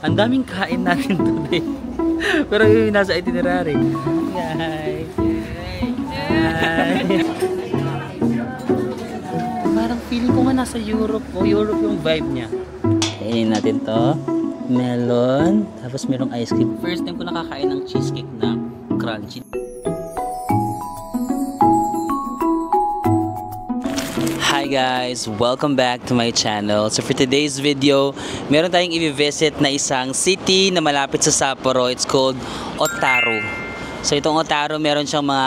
Ang daming kain natin today. Pero yung nasa itinerary. Guys. Parang feeling ko nga nasa Europe. Europe yung vibe niya. Kainin natin to. Melon. Tapos merong ice cream. First time ko nakakain ng cheesecake na crunchy. Hi guys! Welcome back to my channel. So for today's video, meron tayong i-visit na isang city na malapit sa Sapporo. It's called Otaru. So itong Otaru, meron siyang mga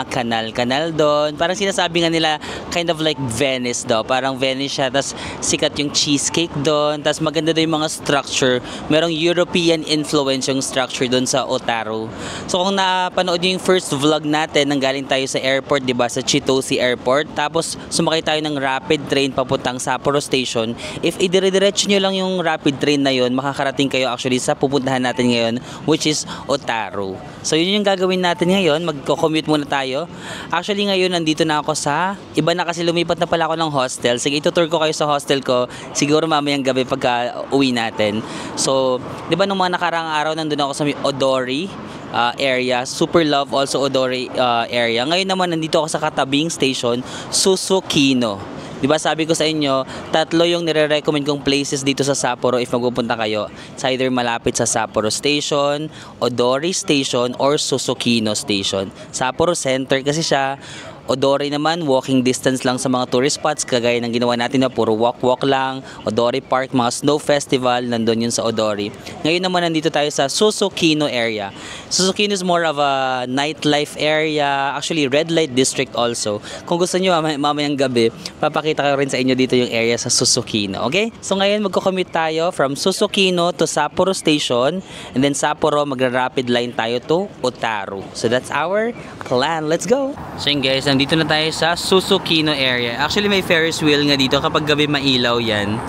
kanal doon. Parang sinasabi nga nila, kind of like Venice daw. Parang Venice siya, tapos sikat yung cheesecake doon. Tapos maganda daw yung mga structure. Merong European influence yung structure doon sa Otaru. So kung napanood yung first vlog natin, nanggaling tayo sa airport, diba? Sa Chitose Airport. Tapos sumakay tayo ng rapid train papuntang Sapporo Station. If idire-diretso nyo lang yung rapid train na yun, makakarating kayo actually sa pupuntahan natin ngayon, which is Otaru. So yun yung gagawin natin ngayon, magko-commute muna tayo. Actually ngayon nandito na ako sa iba na kasi lumipat na pala ako ng hostel. Sige, itutour ko kayo sa hostel ko siguro mamayang gabi pagka uwi natin. So, 'di ba nung mga nakaraang araw nandun ako sa Odori area, super love also Odori area. Ngayon naman nandito ako sa katabing station, Susukino. Diba sabi ko sa inyo, tatlo yung nire-recommend kong places dito sa Sapporo if magpupunta kayo. It's either malapit sa Sapporo Station, Odori Station, or Susukino Station. Sapporo Center kasi siya. Odori naman, walking distance lang sa mga tourist spots, kagaya ng ginawa natin na puro walk-walk lang. Odori Park, mga snow festival, nandun yun sa Odori. Ngayon naman nandito tayo sa Susukino area. Susukino is more of a nightlife area, actually red light district also. Kung gusto nyo mamayang gabi, papakita ko rin sa inyo dito yung area sa Susukino, okay? So ngayon magko-commute tayo from Susukino to Sapporo Station, and then Sapporo magra-rapid line tayo to Otaru. So that's our plan. Let's go! So yun guys, dito na tayo sa Susukino area. Actually may Ferris wheel nga dito kapag gabi mailaw yan.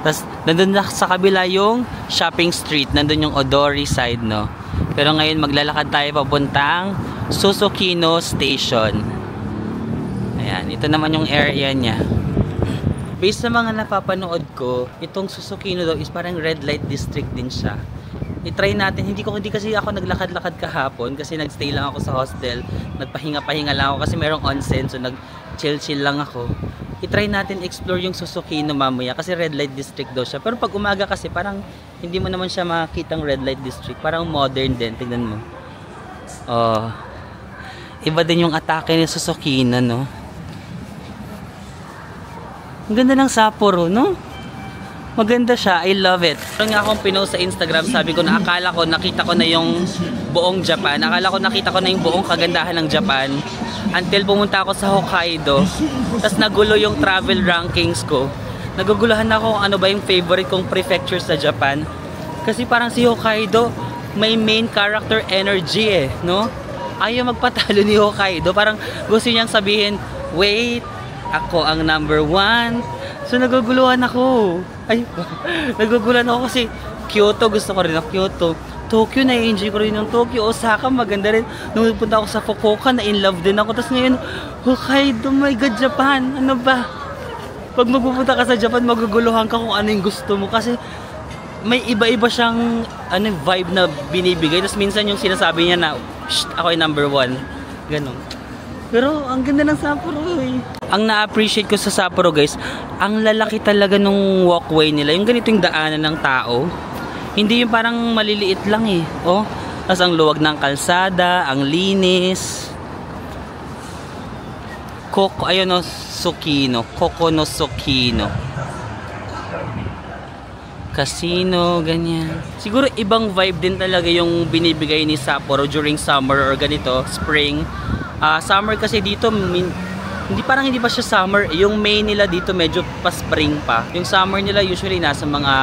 Tapos nandun na sa kabila yung shopping street, nandun yung Odori side, no. Pero ngayon maglalakad tayo papuntang Susukino Station. Ayan, ito naman yung area niya. Based sa mga napapanood ko, itong Susukino daw is parang red light district din siya. I-try natin, hindi kasi ako naglakad-lakad kahapon kasi nagstay lang ako sa hostel, nagpahinga-pahinga lang ako kasi merong onsen, so nag-chill-chill lang ako. I-try natin explore yung Susukino mamaya kasi red light district daw siya. Pero pag umaga kasi parang hindi mo naman siya makitang red light district, parang modern din, tignan mo. Oh, iba din yung atake ni Susukino, no? Ang ganda ng Sapporo, no? Maganda siya, I love it. Meron nga akong pinost sa Instagram, sabi ko na akala ko nakita ko na yung buong Japan. Akala ko nakita ko na yung buong kagandahan ng Japan. Until pumunta ako sa Hokkaido. Tapos nagulo yung travel rankings ko. Naguguluhan ako kung ano ba yung favorite kong prefecture sa Japan. Kasi parang si Hokkaido, may main character energy eh, no? Ayaw magpatalo ni Hokkaido. Parang gusto niyang sabihin, wait, ako ang number one. So naguguluhan ako. Ay, naguguluhan ako kasi Kyoto, gusto ko rin ng Kyoto. Tokyo, na-enjoy ko rin ng Tokyo. Osaka, maganda rin. Nung punta ako sa Fukuoka, na-in love din ako. Tapos ngayon, Hokkaido, my God, Japan. Ano ba? Pag magpupunta ka sa Japan, maguguluhan ka kung ano yung gusto mo. Kasi may iba-iba siyang vibe na binibigay. Tapos minsan yung sinasabi niya na, ako ay number one. Ganon. Pero ang ganda ng Sapporo eh. Ang na-appreciate ko sa Sapporo guys, ang lalaki talaga nung walkway nila. Yung ganito yung daanan ng tao. Hindi yung parang maliliit lang eh. Oh, tapos ang luwag ng kalsada, ang linis. Ayun o, Sukino. Koko no Sukino. Casino, ganyan. Siguro ibang vibe din talaga yung binibigay ni Sapporo during summer or ganito, spring. Summer kasi dito hindi pa siya summer, yung May nila dito medyo pa spring pa. Yung summer nila usually nasa mga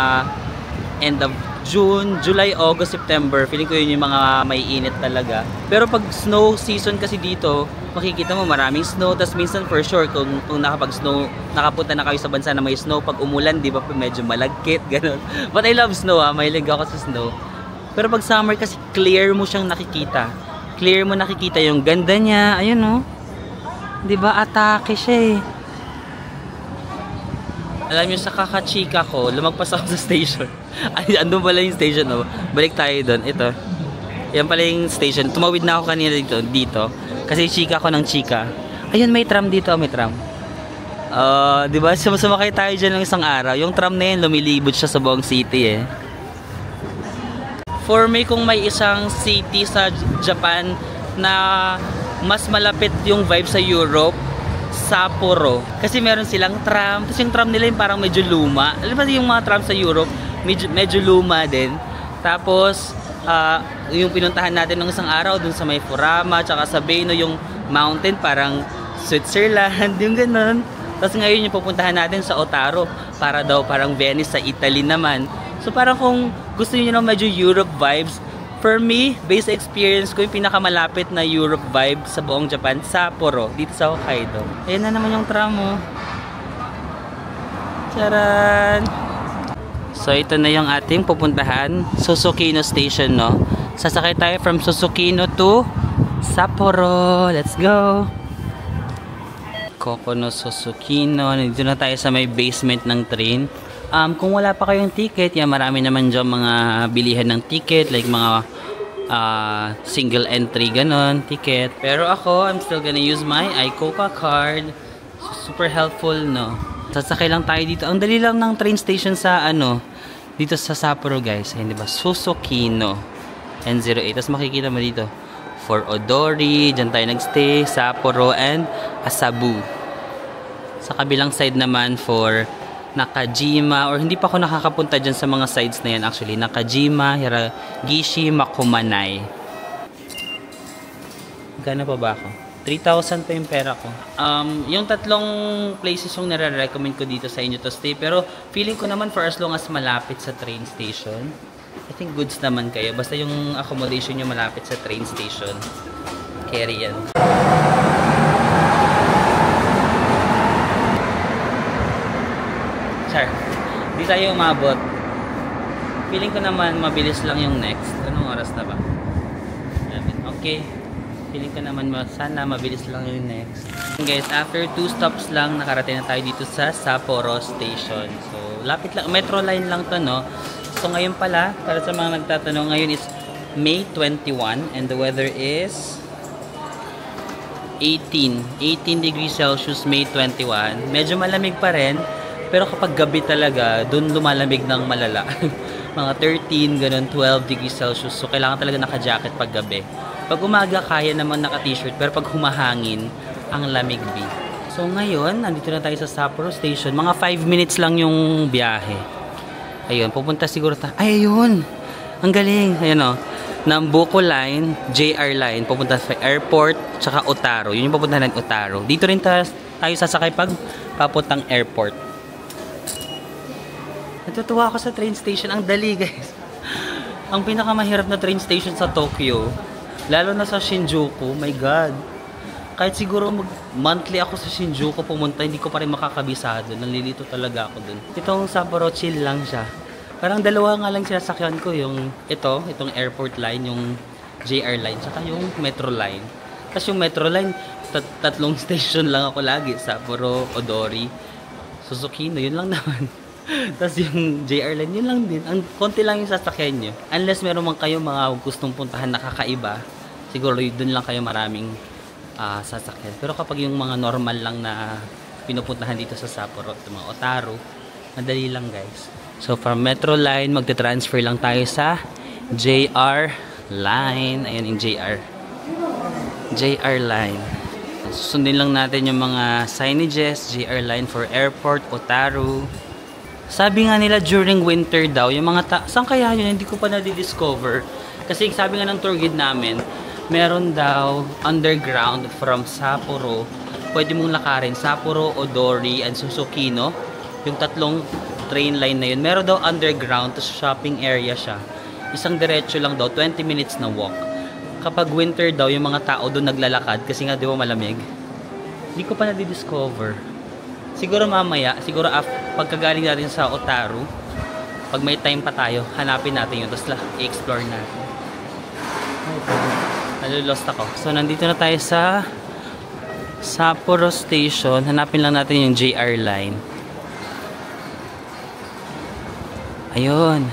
end of June, July, August, September. Feeling ko yun yung mga may init talaga. Pero pag snow season kasi dito, makikita mo maraming snow. Tas minsan for sure kung nakapag-snow, nakapunta na kayo sa bansa na may snow, pag umulan, di ba medyo malagkit, ganun. But I love snow, mahilig ako sa snow. Pero pag summer kasi clear mo siyang nakikita. Clear mo nakikita yung ganda niya. Ayun oh. 'Di ba atake siya eh. Alam nyo, sa kakachika ko, lumagpas ako sa station. Ay, andun pala yung station, oh. Balik tayo doon. Ito. Yan pala yung station. Tumawid na ako kanina dito. Kasi chika ko ng chika. Ayun, may tram dito. May tram. Diba? Sumakay tayo dyan ng isang araw. Yung tram na yun, lumilibot siya sa buong city eh. For me, kung may isang city sa Japan na mas malapit yung vibe sa Europe, Sapporo. Kasi meron silang tram. Tapos yung tram nila yung parang medyo luma. Alam ba yung mga tram sa Europe, medyo luma din. Tapos, yung pinuntahan natin ng isang araw dun sa may Furama, tsaka sa Beno, yung mountain, parang Switzerland, yung ganun. Tapos ngayon yung pupuntahan natin sa Ottaro, para daw parang Venice sa Italy naman. So parang kung gusto niyo ng medyo Europe vibes, for me, based experience ko, yung pinakamalapit na Europe vibe sa buong Japan, Sapporo, dito sa Hokkaido. Ayan na naman yung tram mo. Charan! So ito na yung ating pupuntahan, Susukino Station, no? Sasakay tayo from Susukino to Sapporo. Let's go! Kokono Susukino. Nandito na tayo sa may basement ng train. Kung wala pa kayong ticket, yan, marami naman dyan mga bilihan ng ticket, like mga single entry ganon, ticket. Pero ako, I'm still gonna use my iCoca card. Super helpful, no? Sasakay lang tayo dito. Ang dali lang ng train station sa dito sa Sapporo, guys. Ayun, diba? Susukino N08. Tapos makikita mo dito for Odori, dyan tayo nagstay, Sapporo, and Asabu. Sa kabilang side naman for Nakajima, or hindi pa ako nakakapunta dyan sa mga sides na yan actually. Nakajima, Hiragishi, Makumanai. Gana pa ba ako? 3,000 pa yung pera ko. Yung tatlong places yung nare-recommend ko dito sa inyo to stay. Pero feeling ko naman for as long as malapit sa train station, I think goods naman kayo. Basta yung accommodation nyo malapit sa train station, carry yan. Di tayo umabot. Feeling ko naman mabilis lang yung next. Anong oras na ba? Okay. Feeling ko naman sana mabilis lang yung next. Guys, after 2 stops lang, nakarating na tayo dito sa Sapporo Station. So, lapit lang. Metro line lang to, no? So, ngayon pala, para sa mga nagtatanong, ngayon is May 21 and the weather is 18 degrees Celsius, May 21. Medyo malamig pa rin. Pero kapag gabi talaga, dun lumalamig ng malala. Mga 13, ganun, 12 degrees Celsius. So, kailangan talaga naka-jacket pag gabi. Pag umaga, kaya naman naka-t-shirt. Pero pag humahangin, ang lamig B. So, ngayon, nandito na tayo sa Sapporo Station. Mga 5 minutes lang yung biyahe. Ayun, pupunta siguro tayo. Ay, ayun! Ang galing! Ayun, o. Nambuko Line, JR Line. Pupunta sa airport, tsaka Ottaro. Yun yung pupuntahan ng Ottaro. Dito rin tayo sasakay pag papuntang airport. Natutuwa ako sa train station. Ang dali, guys. Ang pinakamahirap na train station sa Tokyo, lalo na sa Shinjuku, my God. Kahit siguro monthly ako sa Shinjuku pumunta, hindi ko pa rin makakabisado. Nalilito talaga ako dun. Itong Sapporo, chill lang siya. Parang dalawa nga lang sinasakyan ko. Yung itong airport line, yung JR line, saka yung metro line. Tapos yung metro line, tatlong station lang ako lagi. Sapporo, Odori, Susukino, yun lang naman. Tapos yung JR line, yun lang din. Ang konti lang yung sasakyan nyo. Unless meron man kayo mga gustong puntahan na kakaiba, siguro dun lang kayo maraming sasakyan. Pero kapag yung mga normal lang na pinupuntahan dito sa Sapporo, mga Ottaro, madali lang, guys. So from metro line, magte-transfer lang tayo sa JR line. Ayan yung JR line. Susundin lang natin yung mga signages. JR line for airport, Ottaro. Sabi nga nila during winter daw, yung mga saan kaya yun? Hindi ko pa na-discover. Kasi sabi nga ng tour guide namin, meron daw underground from Sapporo. Pwede mong lakarin Sapporo, Odori, and Susukino. Yung tatlong train line na yun. Meron daw underground, tapos shopping area siya. Isang diretso lang daw, 20 minutes na walk. Kapag winter daw, yung mga tao doon naglalakad, kasi nga di ba malamig. Hindi ko pa na-discover. Siguro mamaya, siguro pagkagaling natin sa Ottaro, pag may time pa tayo, hanapin natin yun, tapos i-explore natin. Nalulost ako. So, nandito na tayo sa Sapporo Station. Hanapin lang natin yung JR line. Ayun.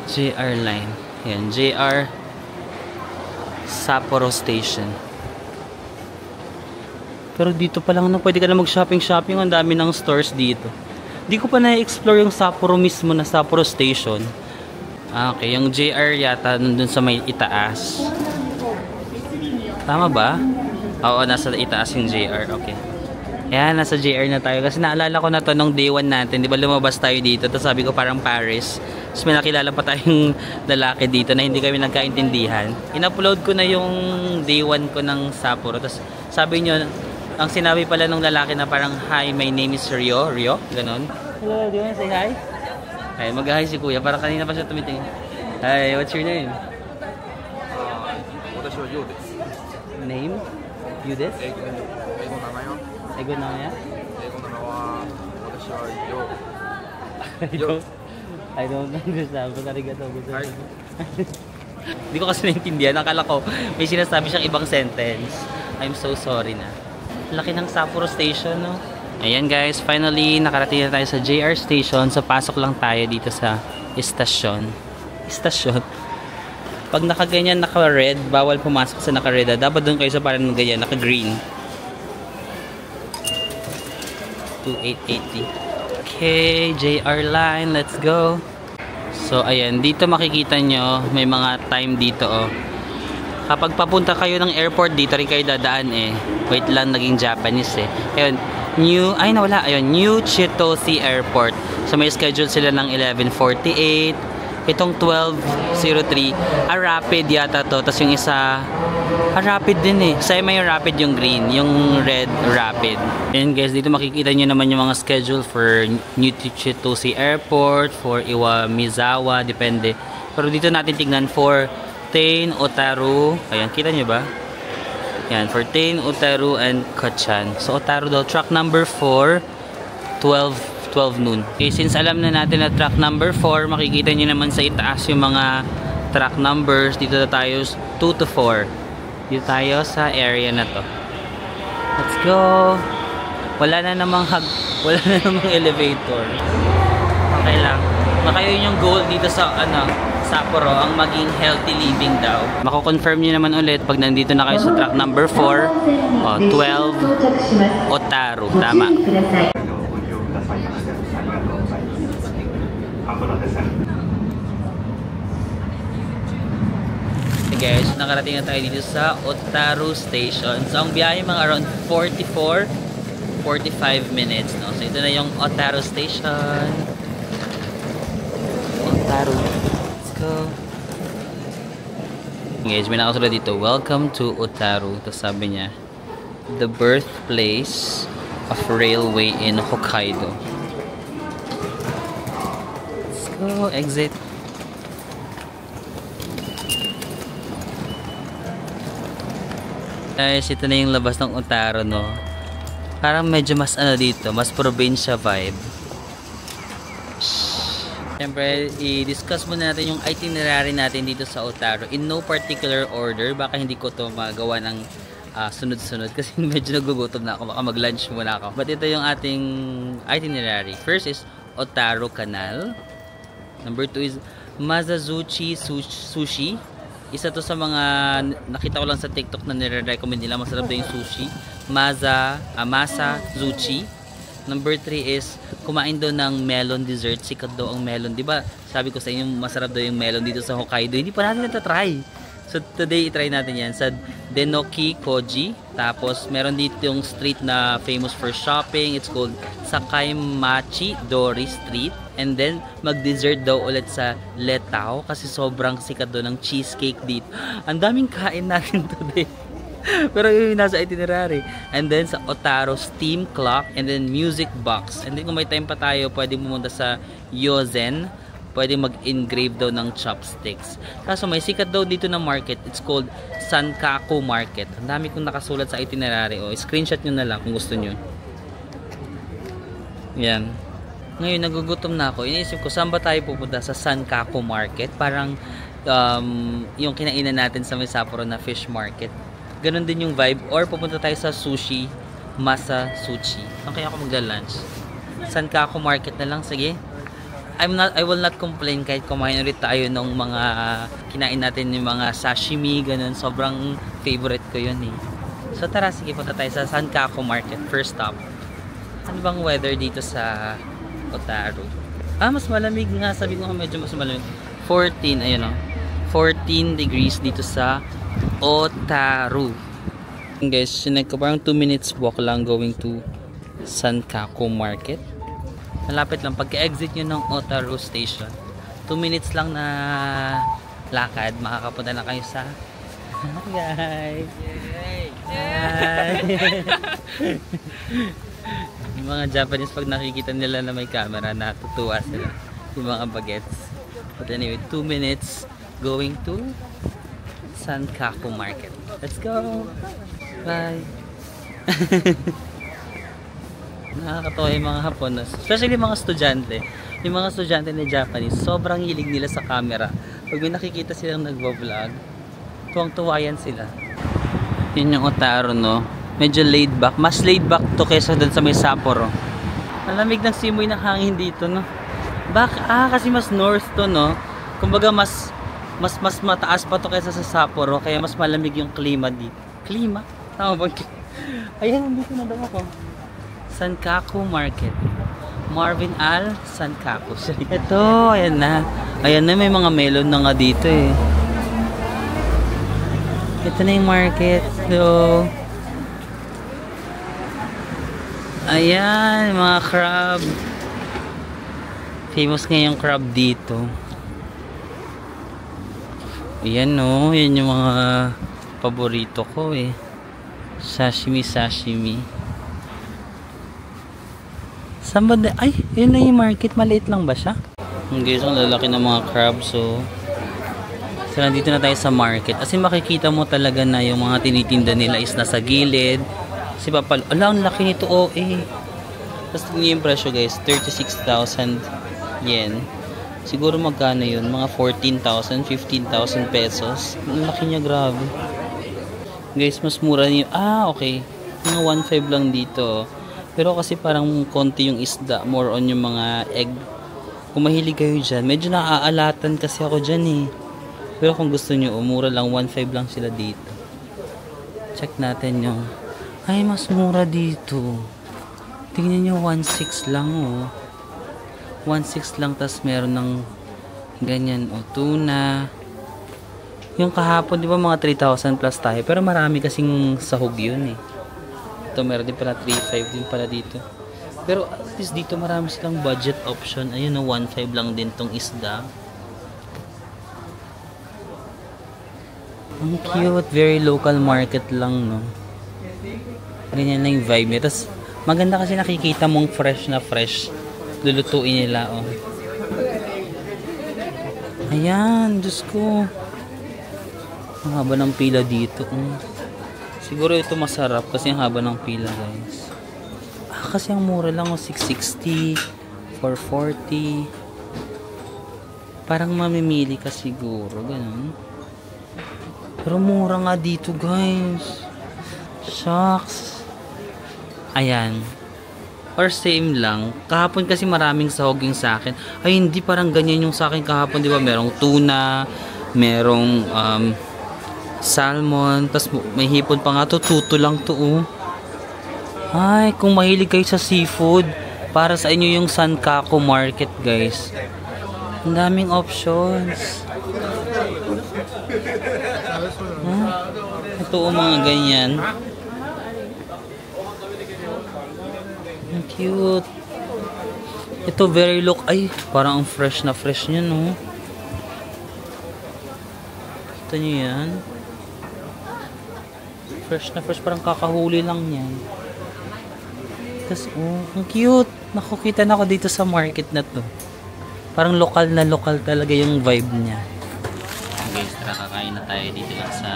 JR line. Ayan, JR Sapporo Station. Pero dito pa lang pwede ka na mag-shopping. Ang dami ng stores dito. Di ko pa na-explore yung Sapporo mismo na Sapporo Station. Okay, yung JR yata nandun sa may itaas. Tama ba? Oo, nasa itaas yung JR. Okay. Ayan, nasa JR na tayo. Kasi naalala ko na to nung day 1 natin. Di ba lumabas tayo dito? Tapos sabi ko parang Paris. Tapos may nakilala pa tayong lalaki dito na hindi kami nagkaintindihan. In-upload ko na yung day 1 ko ng Sapporo. Tapos sabi nyo, ang sinabi pala ng lalaki na parang, "Hi, my name is Rio." Rio? Ganon. Hello, do you wanna say hi? Ay, mag-hi si kuya. Parang kanina pa siya tumitingin. Hi, what's your name? Name? You this? Ego na ya? I don't understand. Arigato. Hindi ko kasi naintindihan. Akala ko may sinasabi siyang ibang sentence. I'm so sorry na. Laki ng Sapporo Station, no? Ayan guys, finally nakarating na tayo sa JR Station. So pasok lang tayo dito sa istasyon. Pag nakaganyan, naka-red, bawal pumasok sa naka-red. Dapat doon kayo sa parang ganyan, naka-green. 2880. Okay, JR line, let's go. So ayan, dito makikita nyo, may mga time dito, oh. Kapag papunta kayo ng airport, dito rin kayo dadaan eh. Wait lang, naging Japanese eh. Ayun, New Chitose Airport. So may schedule sila ng 11:48. Itong 12:03, rapid yata to. Tapos yung isa, rapid din eh. Semi-rapid yung green, yung red rapid. Ayan guys, dito makikita nyo naman yung mga schedule for New Chitose Airport, for Iwamizawa, depende. Pero dito natin tignan for Tain, Otaru. Ayan, kita nyo ba? Ayan, for Tain, Otaru, and Kochan. So Otaru daw, truck number 4, 12 noon. Okay, since alam na natin na truck number 4, makikita nyo naman sa itaas yung mga truck numbers. Dito na tayo 2 to 4. Dito tayo sa area na to. Let's go. Wala na namang elevator. Okay lang. Baka yun yung goal dito sa Sapporo, ang maging healthy living daw. Mako-confirm nyo naman ulit pag nandito na kayo sa truck number 4, 12 Otaru. Tama. Okay guys, nakarating na tayo dito sa Otaru Station. So ang biyahe mga around 45 minutes, no? So ito na yung Otaru Station. Otaru. Let's go. Guys, may nakasulat dito, "Welcome to Otaru." Tapos sabi niya, "The birthplace of railway in Hokkaido." Let's go, exit. Guys, ito na yung labas ng Otaru, no? Parang medyo mas dito, mas probinsya vibe. Siyempre, i-discuss muna natin yung itinerary natin dito sa Otaru. In no particular order, baka hindi ko to magawa ng sunod-sunod kasi medyo nagugutom na ako. Baka mag-lunch muna ako. But ito yung ating itinerary. First is Otaru Canal. Number 2 is Mazazuchi Sushi. Isa to sa mga nakita ko lang sa TikTok na nire-recommend nila. Masarap daw yung sushi. Mazazuchi. Number 3 is kumain daw ng melon dessert. Sikat daw ang melon. Diba sabi ko sa inyo masarap daw yung melon dito sa Hokkaido. Hindi pa natin natatry. So today itry natin yan sa Denoki Koji. Tapos meron dito yung street na famous for shopping. It's called Sakaimachi Dori Street. And then mag-dessert daw ulit sa Letao kasi sobrang sikat daw ng cheesecake dito. Ang daming kain natin today. Pero yung nasa itinerary. And then sa Otaru Steam Clock. And then Music Box. And then kung may time pa tayo, pwede pumunta sa Yozen. Pwede mag-engrave daw ng chopsticks. Kaso may sikat daw dito na market. It's called Sankaku Market. Ang dami kong nakasulat sa itinerary. O, screenshot nyo na lang kung gusto nyo. Yan. Ngayon, nagugutom na ako. Iniisip ko, saan ba tayo pupunta sa Sankaku Market? Parang yung kinainan natin sa Sapporo na fish market. Ganon din yung vibe. Or pupunta tayo sa Sushi Masa Sushi. Saan kaya ako magla-lunch? Sankaku Market na lang. Sige. I will not complain kahit kumain ulit tayo ng mga kinain natin yung mga sashimi, ganun. Sobrang favorite ko yun eh. So tara, sige, punta tayo sa Sankaku Market. First stop. Ano bang weather dito sa Otaru? Mas malamig nga. Sabi ko nga medyo mas malamig. 14, ayun o. 14 degrees dito sa Otaru. Guys, sinek ko parang 2 minutes walk lang going to Sankaku Market. Malapit lang. Pagka-exit nyo ng Otaru Station, 2 minutes lang na lakad, makakapunta na kayo sa guys. Hi! Yung mga Japanese, pag nakikita nila na may camera, natutuwa sila. Yung mga bagets. But anyway, 2 minutes going to Sankaku Market. Let's go! Bye! Nakakatawa yung mga Hapon, especially mga estudyante. Yung mga estudyante na Japanese, sobrang hilig nila sa camera. Pag may nakikita silang nagvo-vlog, tuwang-tuwa yan sila. Yun yung Otaru, no? Medyo laid back. Mas laid back to kaysa dun sa may Sapporo. Malamig ng simoy ng hangin dito, no? Kasi mas north to, no? Kumbaga mas mataas pa to kaysa sa Sapporo, kaya mas malamig yung klima dito. Klima? Tama ba? Ayan, nandito na daw ako. Sankaku Market. Marvin Al Sankaku. Ito, ayan na. Ayan na, may mga melon na nga dito eh. Ito na yung market. So, ayan, mga crab. Famous nga yung crab dito. Ayan no, yan yung mga paborito ko eh. Sashimi. Ay, yun na yung market. Maliit lang ba siya? Guys, ang lalaki ng mga crab. So nandito na tayo sa market. Kasi makikita mo talaga na yung mga tinitinda nila is nasa gilid. Kasi ang laki nito Tapos tingnan yung presyo guys, 36,000 yen. Siguro magkano yun? Mga 14,000, 15,000 pesos. Ang laki niya, grabe. Guys, mas mura niyo. Okay. Mga 1.5 lang dito. Pero kasi parang konti yung isda, more on yung mga egg. Kung mahilig kayo dyan, medyo naaalatan kasi ako dyan eh. Pero kung gusto nyo, mura lang, 1.5 lang sila dito. Check natin yung, mas mura dito. Tingnan nyo, 1.6 lang 1.6 lang, tas meron ng ganyan, tuna. Yung kahapon, di ba mga 3,000 plus tayo, pero marami kasing sahog yun eh. Ito meron din pala 3.5 din pala dito. Pero at least dito marami silang budget option. Ayun 1.5 lang din tong isda. Ang cute, very local market lang, no. Ganyan lang yung vibe niya. Tapos maganda kasi nakikita mong fresh na fresh. Lulutuin nila, Ayan, Diyos ko. Ang haba ng pila dito, Siguro ito masarap kasi ang haba ng pila, guys. Kasi ang mura lang, 660, 440. Parang mamimili ka siguro, ganun. Pero mura nga dito, guys. Shucks. Ayan. Or same lang. Kahapon kasi maraming sahog yung sa akin. Ay, hindi, parang ganyan yung sa akin kahapon, di ba? Merong tuna, merong salmon, tapos may hipon pa nga to, tuto lang to Ay, kung mahilig kayo sa seafood, para sa inyo yung Sankaku Market, guys. Ang daming options. Ito mga ganyan. Ang cute. Ito very look. Ay, parang ang fresh na fresh niya, no? Kita nyo yan? Fresh na fresh, parang kakahuli lang yan. Tapos, ang cute. Nakukita na ako dito sa market na to. Parang lokal na lokal talaga yung vibe niya. Guys, tara, kakain na tayo dito lang sa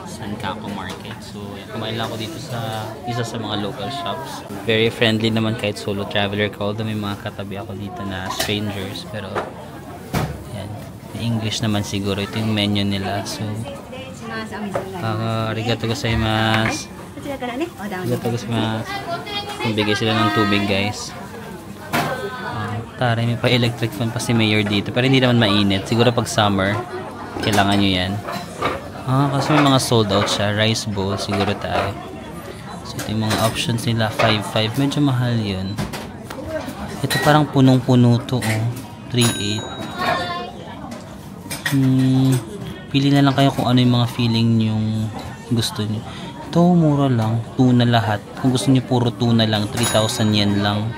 Sankaku Market. So, kumain lang ako dito sa isa sa mga local shops. Very friendly naman kahit solo traveler ka. Although may mga katabi ako dito na strangers. Pero, yan. English naman siguro. Ito yung menu nila. So, arigato gozaimasu. Arigato gozaimasu. Bigay sila ng tubig, guys. Tara, may pa electric fan pa si Mayor dito. Pero hindi naman mainit. Siguro pag summer, kailangan nyo yan. Kasi may mga sold out siya. Rice bowl, siguro tayo. So, ito yung mga options nila. 5.5. Medyo mahal yun. Ito parang punong-puno to, oh. 3.8. Pili na lang kayo kung ano yung mga feeling yung gusto nyo. Ito, mura lang. Tuna lahat. Kung gusto nyo puro tuna lang, 3,000 yen lang.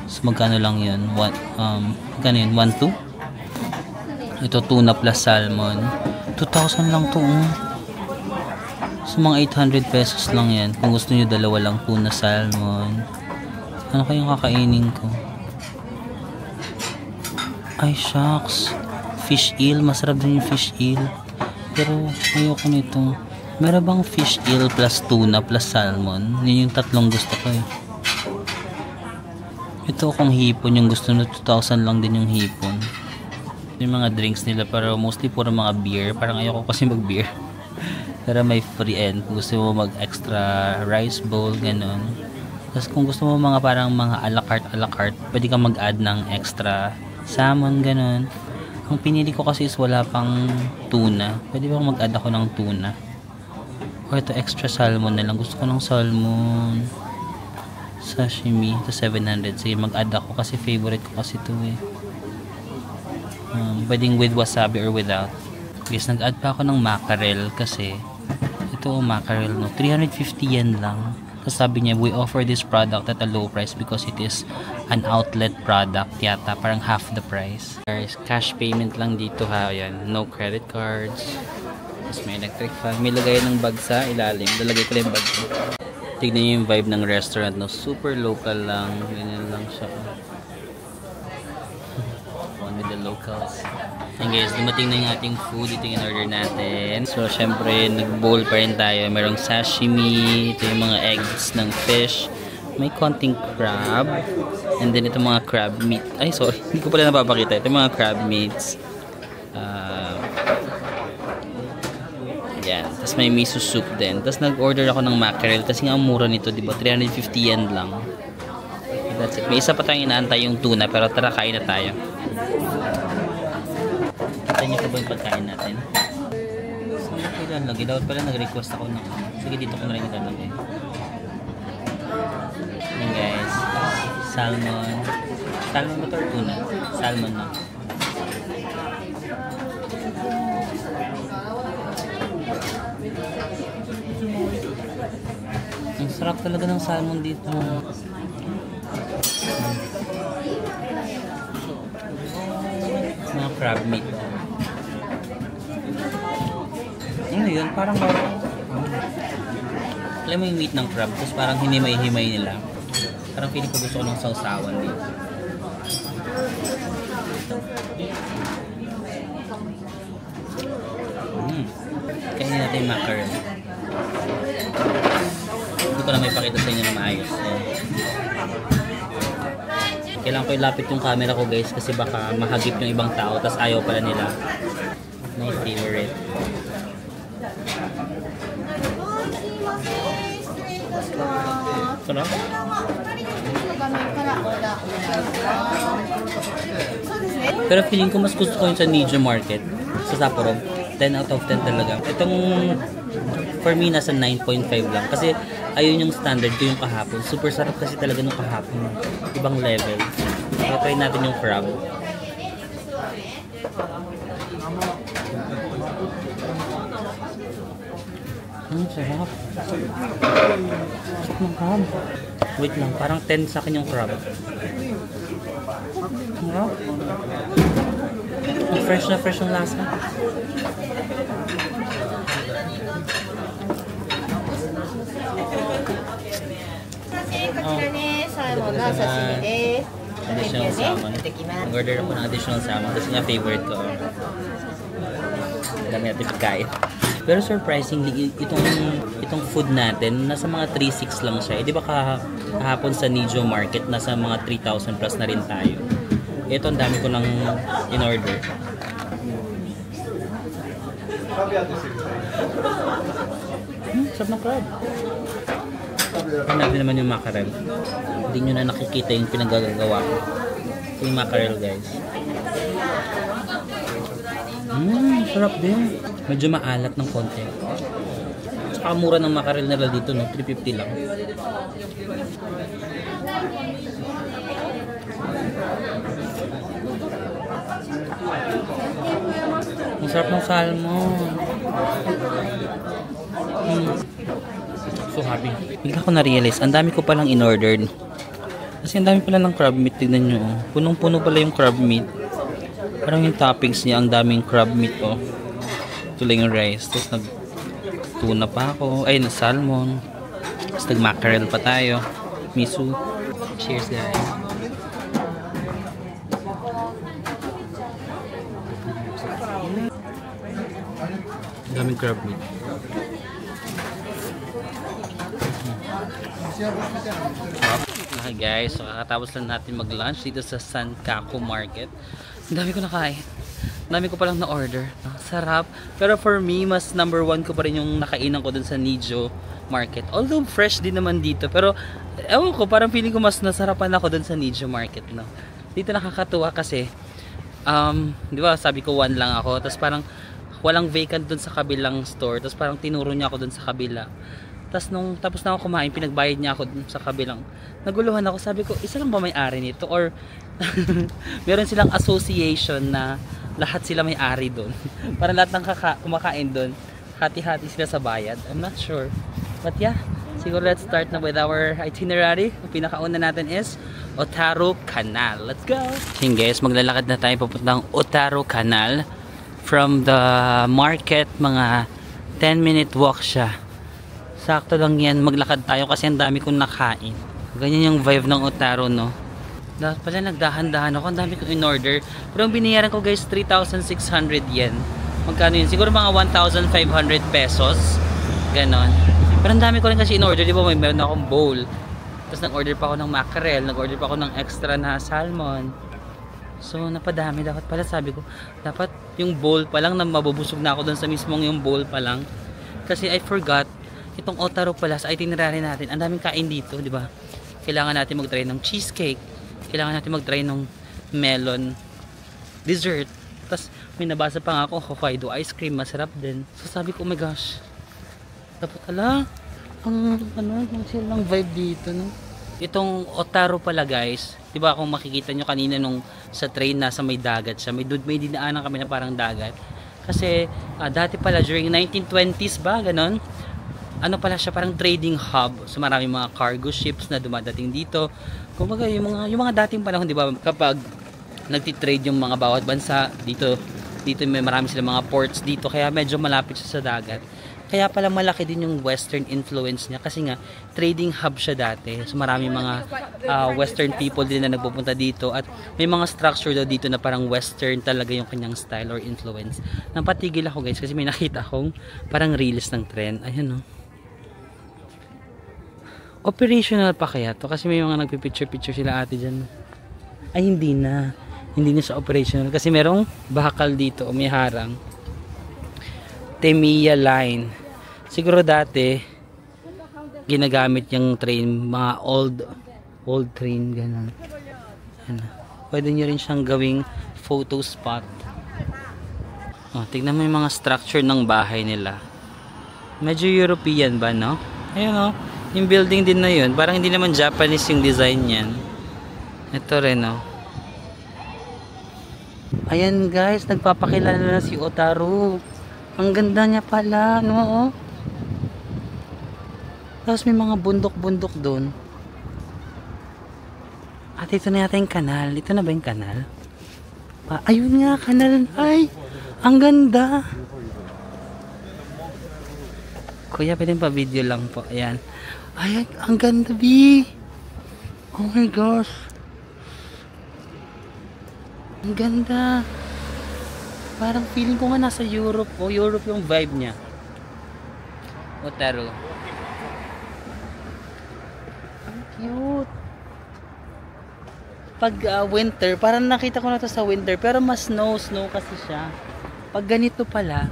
So, magkano lang yun? Magkano yun? 1,2? Ito, tuna plus salmon. 2,000 lang to. So, mga 800 pesos lang yan. Kung gusto nyo, dalawa lang tuna salmon. Ano kayong kakainin ko? Ay, shucks. Fish eel. Masarap din yung fish eel. Pero, ayoko nito. Meron bang fish eel plus tuna plus salmon? Yun yung tatlong gusto ko eh. Ito kung hipon yung gusto nyo, 2,000 lang din yung hipon. Yung mga drinks nila, pero mostly puro mga beer. Parang ayoko kasi mag beer. Pero may free end. Kung gusto mo mag extra rice bowl, ganun. Tapos kung gusto mo mga parang mga a la carte, pwede kang mag add ng extra salmon, ganun. Ang pinili ko kasi is wala pang tuna. Pwede bang mag add ako ng tuna? O ito extra salmon na lang. Gusto ko ng salmon. Sashimi. Ito 700. Sige, mag-add ako kasi favorite ko kasi ito eh. Pwedeng with wasabi or without. Guys, nag-add pa ako ng mackerel kasi ito mackerel, no? 350 yen lang. Tapos sabi niya, we offer this product at a low price because it is an outlet product yata. Parang half the price. Guys, cash payment lang dito ha. Ayan. No credit cards. Tapos may electric fan. May lagay ng bag sa ilalim. Lalagay ko lang yung bag ko. Tignan nyo yung vibe ng restaurant, no? Super local lang. Ganyan lang siya. One with the locals. And guys, dumating na yung ating food. Ito yung order natin. So, syempre, nag-bowl pa rin tayo. Merong sashimi. Ito yung mga eggs ng fish. May konting crab. And then, ito mga crab meat. Ay, sorry. Hindi ko pala napapakita. Ito yung mga crab meats. Yan. Tapos may miso soup din. Tapos nag-order ako ng mackerel. Kasi nga ang mura nito, diba? 350 yen lang. That's it. May isa pa tayong inaantay yung tuna. Pero tara, kain na tayo. Kita niyo pa ba yung pagkain natin? Saan ko ilalagay? Dapat pala nag-request ako ng... Sige, dito ko na rin ilalagay. Yan guys. Salmon. Salmon ba ito or tuna? Salmon na. Ang sarap talaga ng salmon dito. Mga crab meat. Ano yun? Parang alam mo yung meat ng crab, tapos parang hinimay-himay nila. Parang feeling ko gusto ko ng sausawan dito. Kainin natin yung mackerel. Hindi ko na may pakita sa inyo na maayos. Kailangan ko ilapit yung camera ko guys kasi baka mahagip yung ibang tao tas ayaw pala nila. My favorite. Sarap? Pero feeling ko mas gusto ko yung sa Nijo Market sa Sapporo. 10 out of 10 talaga. Itong for me nasa 9.5 lang kasi ayun yung standard ko yung kahapon. Super sarap kasi talaga nung kahapon. Ibang level. Try natin yung crab. Sarap. Sarap ng crab. Wait lang, parang 10 sa akin yung crab. Sarap. Fresh na fresh yung lasa. Additional salmon. Nag-order ako ng additional salmon kasi nga favorite ko. Dami natin pagkain. Pero surprisingly, itong food natin, nasa mga 3,600 lang siya. Di ba kahapon sa Nijo Market, nasa mga 3,000 plus na rin tayo. Ito, ang dami ko nang in-order. Sarap ng crab. Tignan natin naman yung mackerel. Hindi nyo na nakikita yung pinagagawa ko. Yung mackerel, guys. Sarap din. Medyo maalat ng konti. Tsaka mura ng mackerel nila dito, no? 350 lang. Ang sarap ng salmon. So happy. Bigla ko na-realize, ang dami ko palang in-ordered. Kasi ang dami pala ng crab meat. Tignan nyo. Punong-puno pala yung crab meat. Parang yung toppings niya, ang daming crab meat. Oh. Ito lang yung rice. Tapos nag-tuna pa ako. Ay, salmon. Tapos nag-mackerel pa tayo. Miso. Cheers, guys. Ang daming crab meat. Okay guys, so kakatapos lang natin mag-lunch dito sa Sankaku Market. Ang dami ko nakain. Ang dami ko palang na-order. Sarap. Pero for me, mas number 1 ko pa rin yung nakainan ko dun sa Nijo Market. Although fresh din naman dito. Pero ewan ko, parang feeling ko mas nasarapan ako dun sa Nijo Market. No? Dito nakakatuwa kasi di ba sabi ko 1 lang ako. Tapos parang walang vacant dun sa kabilang store. Tapos parang tinuro niya ako dun sa kabila. Tapos nung tapos na ako kumain, pinagbayad niya ako dun sa kabilang. Naguluhan ako, sabi ko, isa lang ba may-ari nito? Or meron silang association na lahat sila may-ari dun. Para lahat ng kumakain dun, hati-hati sila sa bayad. I'm not sure. But yeah, siguro let's start na with our itinerary. Ang pinakauna natin is Otaru Canal. Let's go! Okay guys, maglalakad na tayo papuntang Otaru Canal. From the market, mga 10-minute walk siya. Sakto lang yan, maglakad tayo kasi ang dami kong nakain. Ganyan yung vibe ng Otaru, no? Dapat pala nagdahan-dahan ako, ang dami kong in-order. Pero ang binayaran ko guys, 3,600 yen. Magkano yun? Siguro mga 1,500 pesos. Ganon. Pero ang dami ko rin kasi in-order, di ba? May meron akong bowl. Tapos nag-order pa ako ng mackerel, nag-order pa ako ng extra na salmon. So napadami, dapat pala sabi ko, dapat yung bowl pa lang na mabubusog na ako dun sa mismong yung bowl pa lang. Kasi I forgot, itong Otaru pala sa itinerary natin, ang daming kain dito, di ba? Kailangan natin mag-try ng cheesecake, kailangan natin mag-try ng melon dessert. Tapos may nabasa pa nga ako, Hokkaido ice cream, masarap din. So sabi ko, oh my gosh, dapat pala ang silang vibe dito, no? Itong Otaru pala guys, di ba kung makikita nyo kanina nung sa train nasa may dagat siya, may dinaanan kami na parang dagat. Kasi dati pala during 1920s ba, ganon, ano pala siya, parang trading hub. So maraming mga cargo ships na dumadating dito. Kumbaga yung mga dating panahon, di ba, kapag nagtitrade yung mga bawat bansa dito may marami silang mga ports dito, kaya medyo malapit siya sa dagat. Kaya pala malaki din yung western influence niya kasi nga trading hub siya dati. So maraming mga western people din na nagpupunta dito at may mga structure daw dito na parang western talaga yung kanyang style or influence. Napatigil ako guys kasi may nakita akong parang reels ng tren. Ayun, no. Operational pa kaya to? Kasi may mga nagpipicture-picture sila ate dyan. Ay hindi na siya operational kasi merong bakal dito o may harang. Temiya line. Siguro dati ginagamit yung train, mga old train, ganun. Pwede nyo rin siyang gawing photo spot. Tignan mo yung mga structure ng bahay nila. Medyo European ba, no? Ayun, yung building din na yun, parang hindi naman Japanese yung design niyan. Ito rin, no? Ayan guys, nagpapakilala na si Otaru. Ang ganda niya pala, no? Tapos may mga bundok-bundok doon. At ito na yata yung kanal. Ito na ba yung kanal? Ayun nga, kanal. Ay, ang ganda. Kuya, pwede pa video lang po. Ayan. Ay, ang ganda, B. Oh my gosh. Ang ganda. Parang feeling ko nga nasa Europe. O Europe yung vibe niya. Otaru. Ang cute. Pag winter, parang nakita ko na to sa winter. Pero mas snow kasi siya. Pag ganito pala,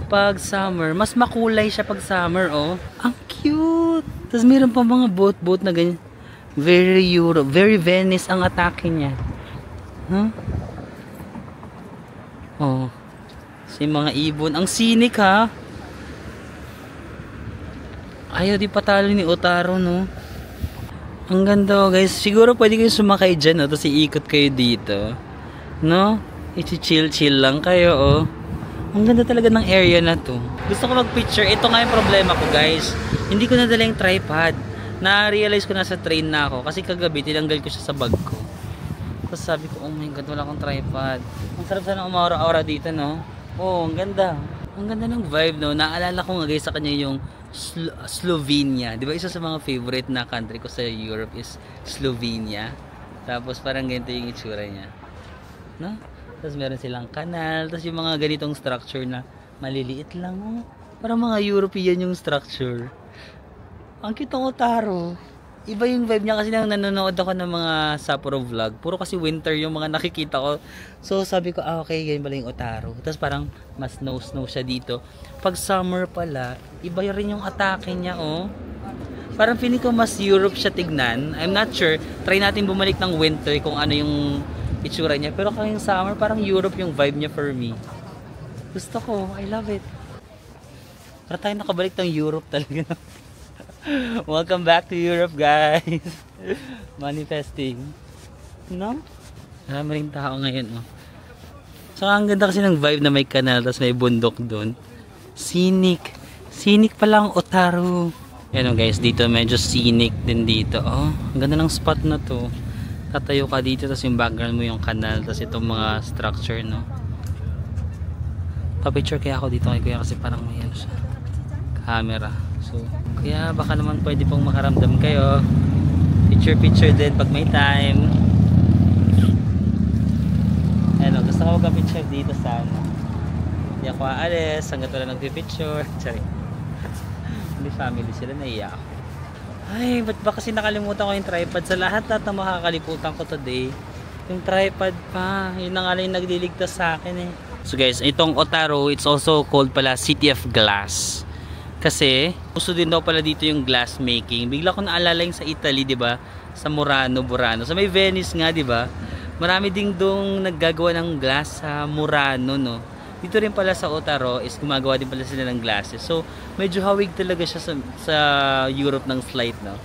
pag summer, mas makulay siya pag summer, oh. Ang cute. Tapos meron pa mga boat na ganyan. Very Europe, very Venice ang atake niya. Huh? Oh. Si mga ibon. Ang sinik ha. Ayaw di patalo ni Otaru no. Ang ganda guys. Siguro pwede kayo sumakay dyan no. Tapos iikot kayo dito. No? I-chill lang kayo oh. Ang ganda talaga ng area na to. Gusto ko mag-picture. Ito nga yung problema ko guys. Hindi ko nadala yung tripod. Na-realize ko na sa train na ako. Kasi kagabi tinanggal ko siya sa bag ko. Tapos sabi ko, oh my god, wala akong tripod. Ang sarap sana umaura-aura dito no. Oh, ang ganda. Ang ganda ng vibe no. Naalala ko nga guys sa kanya yung Slovenia. Di ba isa sa mga favorite na country ko sa Europe is Slovenia. Tapos parang ganito yung itsura niya. No? Tapos meron silang kanal. Tapos yung mga ganitong structure na maliliit lang. Oh. Parang mga European yung structure. Ang cute ng Otaru. Iba yung vibe niya kasi nang nanonood ako ng mga Sapporo vlog. Puro kasi winter yung mga nakikita ko. So sabi ko, okay, ganyan pala yung Otaru. Tapos parang mas snow siya dito. Pag summer pala, iba rin yung atake niya, oh. Parang feeling ko mas Europe siya tignan. I'm not sure. Try natin bumalik ng winter kung ano yung itsura niya. Pero kung yung summer, parang Europe yung vibe niya for me. Gusto ko. I love it. Para tayo nakabalik ng Europe talaga. Welcome back to Europe, guys. Manifesting. No? Marami rin tao ngayon, oh. So, ang ganda kasi ng vibe na may kanal, tapos may bundok doon. Scenic. Scenic pala ang Otaru. Yan, oh, guys. Dito, medyo scenic din dito. Oh, ang ganda ng spot na to. Tatayo ka dito, tapos yung background mo yung kanal, tapos itong mga structure, no? Pa-picture kaya ako dito kay Kuya kasi parang may ano siya. Camera. So, kaya baka naman pwede pong makaramdam kayo. Picture din pag may time. Ano, gusto ko magpa-picture dito sa ano. Hindi ako aalis hanggat wala nagpi-picture. Sorry. Hindi family sila, naiiyak ako. Ay, ba't ba kasi nakalimutan ko yung tripod? Sa lahat na makakalimutan ko today. Yung tripod pa. Yun na nga lang yung nagliligtas sa akin eh. So guys, itong Otaru, it's also called pala City of Glass. Kasi, gusto din daw pala dito yung glass making. Bigla ko naalala yung sa Italy, di ba? Sa Murano. Sa may Venice nga, di ba? Marami ding dong naggagawa ng glass sa Murano, no? Dito rin pala sa Otaru is gumagawa din pala sila ng glasses. So, medyo hawig talaga siya sa Europe ng flight, no?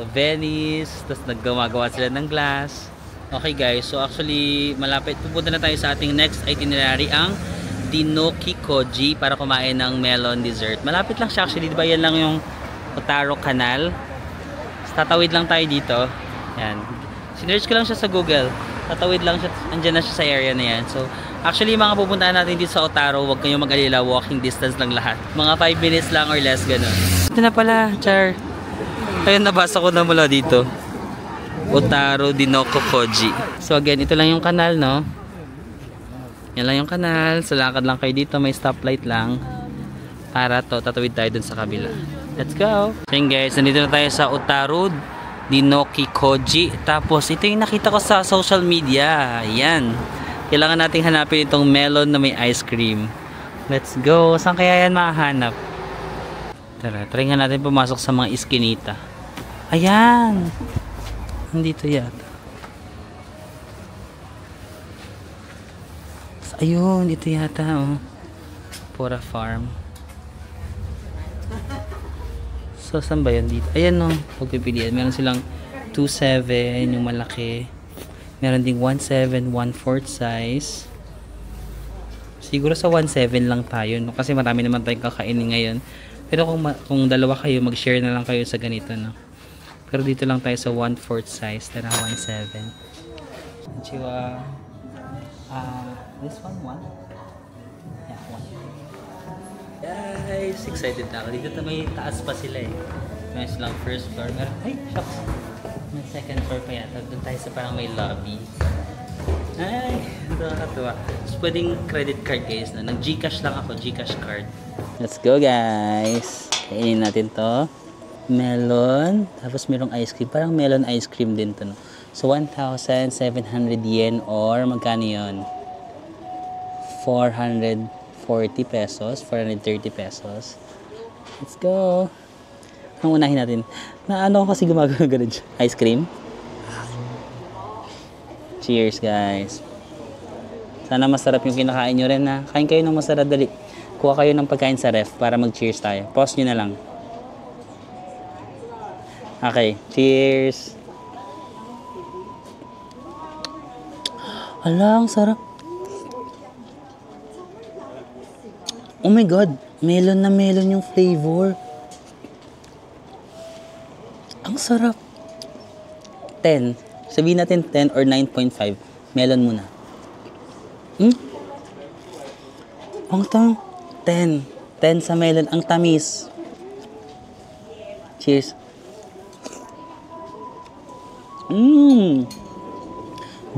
So, Venice, tapos naggagawa sila ng glass. Okay guys, so actually, malapit. Pupunta na tayo sa ating next itinerary, ang Dinoki-Koji para kumain ng melon dessert. Malapit lang siya actually, di ba? Yan lang yung Otaru Canal. Tatawid lang tayo dito. Yan. Sinearch ko lang siya sa Google. Tatawid lang siya. Andyan na siya sa area na yan. So, actually, mga pupuntahan natin dito sa Otaru, huwag kayong mag-alila. Walking distance lang lahat. Mga 5 minutes lang or less, ganun. Ito na pala, Char. Ayun, nabasa ko na mula dito. Otaru Dinoki-Koji. So, again, ito lang yung kanal, no? Yan lang yung kanal. So, lakad lang kayo dito. May stoplight lang. Para to, tatawid tayo dun sa kabila. Let's go! So yun guys, nandito na tayo sa Otaru Dinoki-Koji. Tapos, ito yung nakita ko sa social media. Ayan. Kailangan nating hanapin itong melon na may ice cream. Let's go! Saan kaya yan mahanap? Tara, try nga natin pumasok sa mga iskinita. Ayan! Nandito yata. Ayun, ito yata, oh. Pura Farm. So, saan ba yan dito? Ayan, no. Pagpipilian. Meron silang 2.7, yung malaki. Meron ding 1.7, 1/4 size. Siguro sa 1.7 lang tayo, no? Kasi marami naman tayong kakainin ngayon. Pero kung dalawa kayo, mag-share na lang kayo sa ganito, no? Pero dito lang tayo sa 1/4 size. Tara, 1.7. Chihuahua. This one? Yeah, 1. Guys, excited na ako. Dito may taas pa sila eh. May silang first floor. Ay, shucks. May second floor pa yata. Doon tayo sa parang may lobby. Ay, nakakatuwa. So, pwedeng credit card guys. No? Nag-Gcash lang ako. Gcash card. Let's go guys. Kainin natin to. Melon. Tapos merong ice cream. Parang melon ice cream din to. No? So, 1,700 yen or magkano yun? 440 pesos. 430 pesos. Let's go. Ang unahin natin. Na ano kasi gumagawa ganun siya? Ice cream? Cheers, guys. Sana masarap yung kinakain nyo rin, ha. Kain kayo ng masarap, dali. Kuha kayo ng pagkain sa ref para mag-cheers tayo. Pause nyo na lang. Okay, cheers. Ala, ang sarap. Oh my God, melon na melon yung flavor. Ang sarap. 10. Sabihin natin 10 or 9.5. Melon muna. Ang tang 10. 10 sa melon. Ang tamis. Cheers.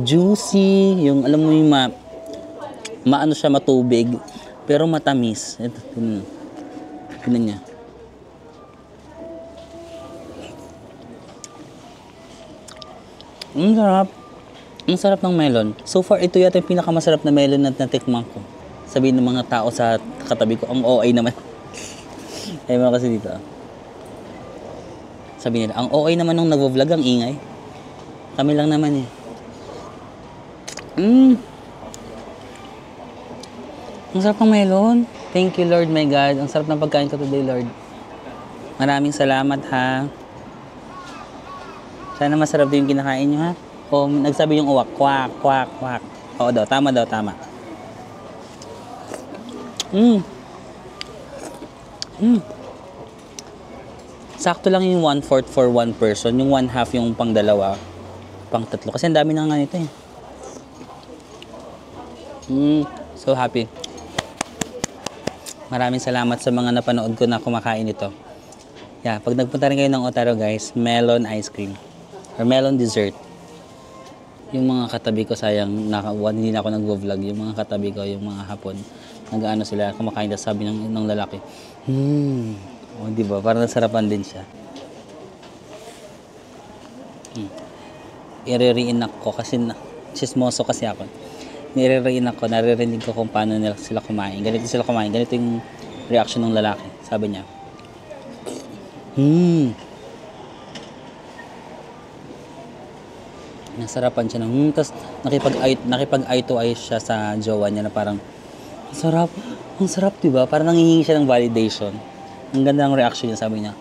Juicy. Yung alam mo yung maano siya, matubig. Pero matamis. Ito, tingnan niya. Ang sarap. Ang sarap ng melon. So far, ito yata yung pinakamasarap na melon na natikman ko. Sabihin ng mga tao sa katabi ko, ang OA naman. Ayaw mo kasi dito. Sabihin nila, ang OA naman nung nag-vlog, ang ingay. Kami lang naman eh. Ang sarap ng melon. Thank you, Lord, my God. Ang sarap ng pagkain ko today, Lord. Maraming salamat, ha. Sana masarap din yung kinakain nyo, ha? O, nagsabi yung uwak, kwak, kwak, kwak. Oo daw, tama daw, tama. Sakto lang yung 1/4 for one person. Yung 1/2 yung pang dalawa, pang tatlo. Kasi ang dami na nga nito, eh. So happy. Maraming salamat sa mga napanood ko na kumakain ito. Yeah, pag nagpunta rin kayo ng Otarao, guys, melon ice cream. Or melon dessert. Yung mga katabi ko, sayang, hindi na ako nag-vlog. Yung mga katabi ko, yung mga hapon, nag-ano sila, kumakain na, sabi ng lalaki. O, diba? Parang nasarapan din siya. I-re-reenact ko kasi chismoso kasi ako. Nire-reenact ko, naririnig ko kung paano nila sila kumain. Ganito sila kumain. Ganito yung reaction ng lalaki. Sabi niya. Nasarapan siya ng tapos nakipag-eye to eye siya sa jowa niya na parang ang sarap, diba? Parang nangihingi siya ng validation. Ang ganda ng reaction niya, sabi niya.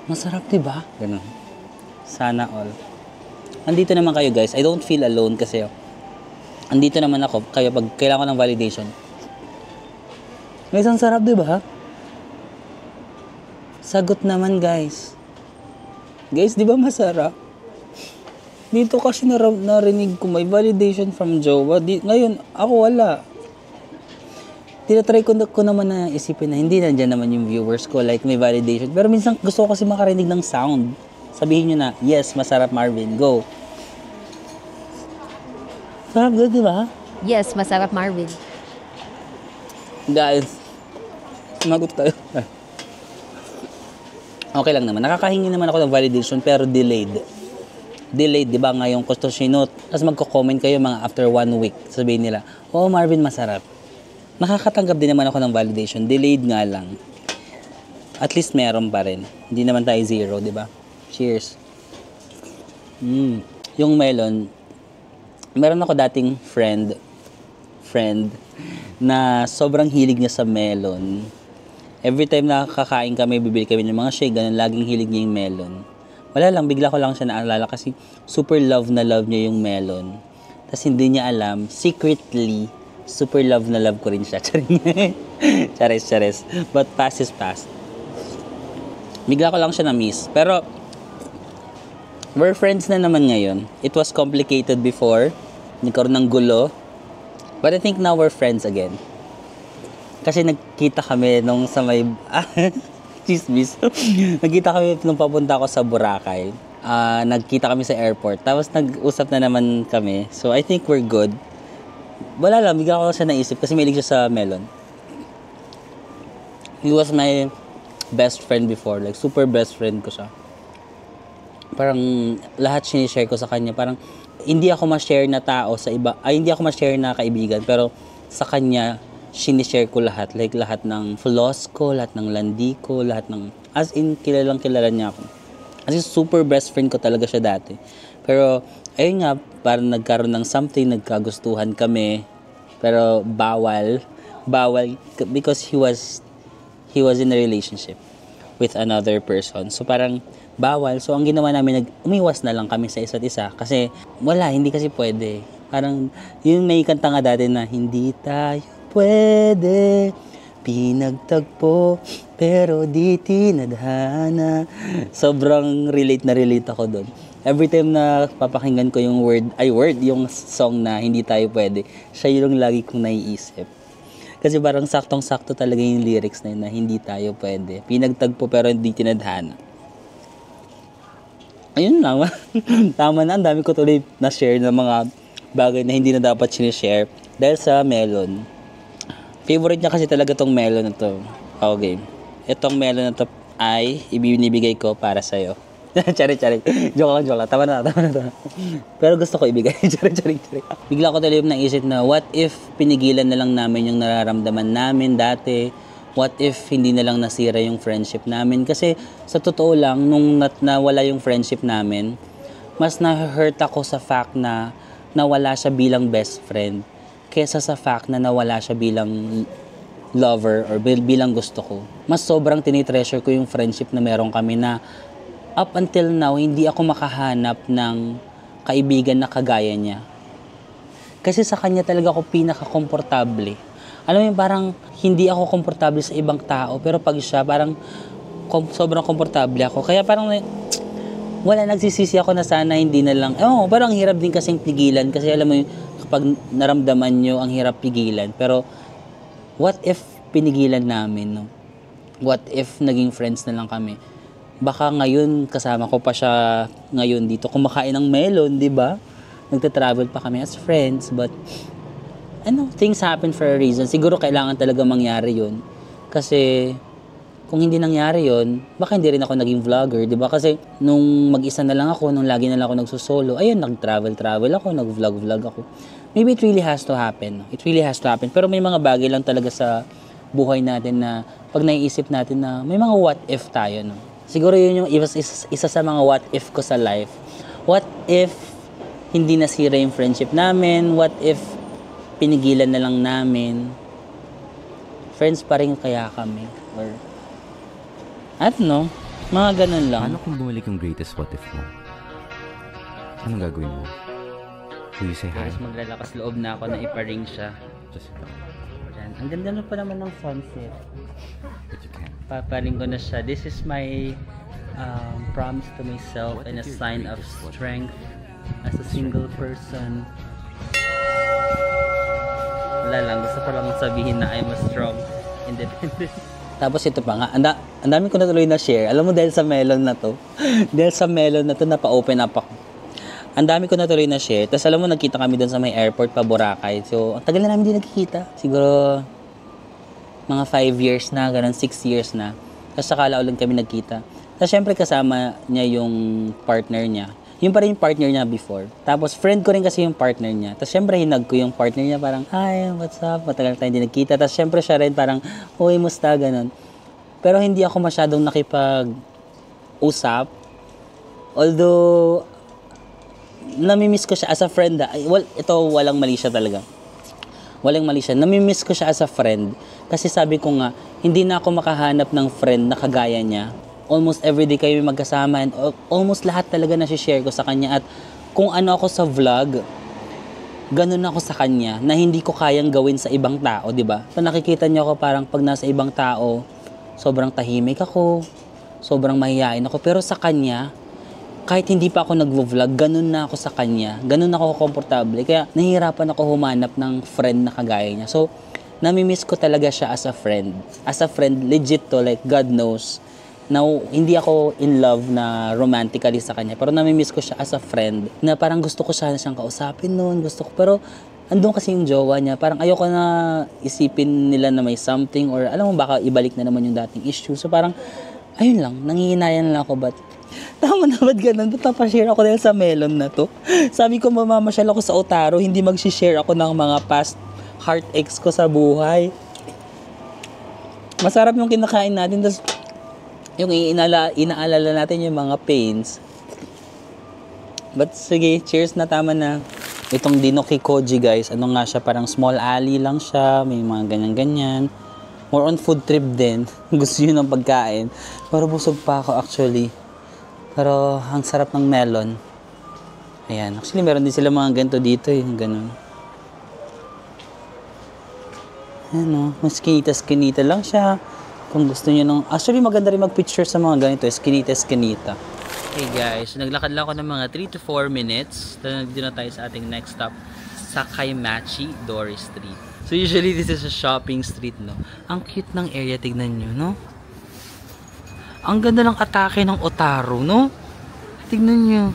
Masarap, diba? Ganun. Sana all. Andito naman kayo, guys. I don't feel alone kasi andito naman ako. Kaya pag kailangan ko ng validation. Guys, ang sarap, diba? Sagot naman, guys. Guys, di ba masarap? Dito kasi narinig ko may validation from jowa. Ngayon, ako wala. Tinatry ko naman na isipin na hindi nandiyan naman yung viewers ko. Like, may validation. Pero minsan gusto ko kasi makarinig ng sound. Sabihin nyo na, yes, masarap Marvin. Go. Sarap good, di ba? Yes, masarap Marvin. Guys, sumagot tayo. Okay lang naman. Nakakahingi naman ako ng validation pero delayed. Delayed, di ba? Ngayong gusto sinot. Tapos magko-comment kayo mga after 1 week. Sabihin nila, oh Marvin, masarap. Nakakatanggap din naman ako ng validation. Delayed nga lang. At least meron pa rin. Hindi naman tayo zero, di ba? Cheers. Yung melon, meron ako dating friend na sobrang hilig niya sa melon. Every time na kakain kami, bibili kami ng mga shake, ganun, laging hilig niya yung melon. Wala lang, bigla ko lang siya naalala kasi super love na love niya yung melon. Tapos hindi niya alam, secretly, super love na love ko rin siya. Chares. But past is past. Bigla ko lang siya na-miss. Pero, we're friends na naman ngayon. It was complicated before. Nagkaroon ng gulo. But I think now we're friends again. Kasi nagkita kami nung sa may... chismis. Nagkita kami nung papunta ako sa Boracay. Nagkita kami sa airport. Tapos nag-usap na naman kami. So, I think we're good. Wala lang, bigla ko siya naisip kasi mahilig siya sa melon. He was my best friend before. Like, super best friend ko siya. Parang lahat sinishare ko sa kanya. Parang hindi ako ma-share na tao sa iba. Hindi ako ma-share na kaibigan. Pero sa kanya, sinishare ko lahat. Like, lahat ng flaws ko, lahat ng landi ko, lahat ng... As in, kilala niya ako. Kasi super best friend ko talaga siya dati. Pero, ayun nga, parang nagkaroon ng something, nagkagustuhan kami. Pero, bawal. Bawal, because he was in a relationship with another person. So, parang, bawal. So, ang ginawa namin, umiwas na lang kami sa isa't isa. Kasi, wala, hindi kasi pwede. Parang, yun may kanta nga dati na, hindi tayo pwede pinagtagpo, pero di tinadhana. Sobrang relate na relate ako doon. Every time na papakinggan ko yung yung song na hindi tayo pwede, siya yung lagi kong naiisip. Kasi parang saktong-sakto talaga yung lyrics na yun na hindi tayo pwede. Pinagtagpo pero hindi tinadhana. Ayun lang. Tama na, ang dami ko tuloy na share ng mga bagay na hindi na dapat sinishare dahil sa melon. Favorite niya kasi talaga tong melon na to. Okay. Itong melon na to ay ibinibigay ko para sa'yo. Chari. Joke lang. Tama na. Pero gusto ko ibigay. Chari. Bigla ko talaga naisip na what if pinigilan na lang namin yung nararamdaman namin dati? What if hindi na lang nasira yung friendship namin? Kasi sa totoo lang, nung nawala yung friendship namin, mas na-hurt ako sa fact na nawala siya bilang best friend kesa sa fact na nawala siya bilang lover or bilang gusto ko. Mas sobrang tinitreasure ko yung friendship na meron kami na up until now, hindi ako makahanap ng kaibigan na kagaya niya. Kasi sa kanya talaga ako pinaka-komportable. Alam mo yung parang hindi ako komportable sa ibang tao, pero pag siya, parang sobrang komportable ako. Kaya parang wala, nagsisisi ako na sana hindi na lang. Parang ang hirap din kasing pigilan kasi alam mo yung kapag naramdaman nyo, ang hirap pigilan. Pero, what if pinigilan namin, no? What if naging friends na lang kami? Baka ngayon, kasama ko pa siya ngayon dito, kumakain ng melon, di ba? Nagta-travel pa kami as friends, but, things happen for a reason. Siguro kailangan talaga mangyari yun. Kasi, kung hindi nangyari yun, baka hindi rin ako naging vlogger, di ba? Kasi, nung mag-isa na lang ako, nung lagi na lang ako nagsusolo, ayun, nag-travel ako, nag-vlog ako. Maybe it really has to happen. It really has to happen. Pero may mga bagay lang talaga sa buhay natin na pag naiisip natin na may mga what if tayo, no? Siguro yun yung isa sa mga what if ko sa life. What if hindi nasira yung friendship namin? What if pinigilan na lang namin? Friends pa rin kaya kami? Or, mga ganun lang. Ano kung bumalik yung greatest what if mo? Anong gagawin mo? Will you say hi? Tapos maglalakas loob na ako na iparing siya. Just ikaw. Yan. Ang ganda na pa naman ng sunset. But you can. Paparing ko na siya. This is my promise to myself What and a if your sign of greatest what if? strength as a single person. Wala lang. Gusto ko lang sabihin na I'm a strong, independent. Tapos ito pa nga. Ang dami ko na tuloy na share. Alam mo dahil sa melon na to. Dahil sa melon na to, napa-open up ako. Ang dami ko na tuloy na share. Tapos alam mo, nagkita kami doon sa may airport pa Boracay. So, ang tagal na namin din nagkikita. Siguro, mga 5 years na, ganun, 6 years na. Tapos sakala ulit kami nagkita. Tapos syempre kasama niya yung partner niya. Yung pa rin yung partner niya before. Tapos friend ko rin kasi yung partner niya. Tapos syempre hinag ko yung partner niya parang, hi, what's up? Matagal tayo hindi nagkita. Tapos syempre siya rin parang, uy, musta, ganun. Pero hindi ako masyadong nakipag-usap. Although, namimiss ko siya as a friend. Ito, walang mali siya talaga. Walang mali siya. Namimiss ko siya as a friend. Kasi sabi ko nga, hindi na ako makahanap ng friend na kagaya niya. Almost everyday kayo magkasama and almost lahat talaga na share ko sa kanya. At kung ano ako sa vlog, ganun ako sa kanya na hindi ko kayang gawin sa ibang tao, di ba? So nakikita niyo ako parang pag nasa ibang tao, sobrang tahimik ako, sobrang mahihain ako. Pero sa kanya, kahit hindi pa ako nagvo-vlog, ganun na ako sa kanya. Ganun ako komportable. Kaya nahihirapan ako humanap ng friend na kagaya niya. So, namimiss ko talaga siya as a friend. As a friend, legit to, like God knows. Now, hindi ako in love na romantically sa kanya. Pero namimiss ko siya as a friend. Na parang gusto ko siya siyang kausapin noon. Gusto ko, pero andun kasi yung jowa niya. Parang ayoko na isipin nila na may something or alam mo baka ibalik na naman yung dating issue. So parang, ayun lang, nangihinayan lang ako. But tama na ba't ganun? Ba't napashare ako dahil sa melon na to? Sabi ko mamamasyal ako sa Otaro, hindi mag-share ako ng mga past heartaches ko sa buhay. Masarap yung kinakain natin, tapos yung inaalala natin yung mga pains. But sige, cheers na, tama na. Itong Dinokikoji guys, ano nga siya, parang small alley lang siya, may mga ganyan-ganyan. More on food trip din. Gusto yun ng pagkain. Pero busog pa ako actually. Pero ang sarap ng melon. Ayan, actually meron din sila mga ganito dito eh, ganun. Ayan o, mas kinita lang siya. Kung gusto niyo nung, actually maganda rin mag-picture sa mga ganito, skinita. Hey guys, naglakad lang ako ng mga 3 to 4 minutes. Nandito na tayo sa ating next stop, Sakaimachi Dori Street. So usually this is a shopping street, no? Ang cute ng area, tignan nyo, no? Ang ganda ng atake ng Otaru, no? Tignan nyo.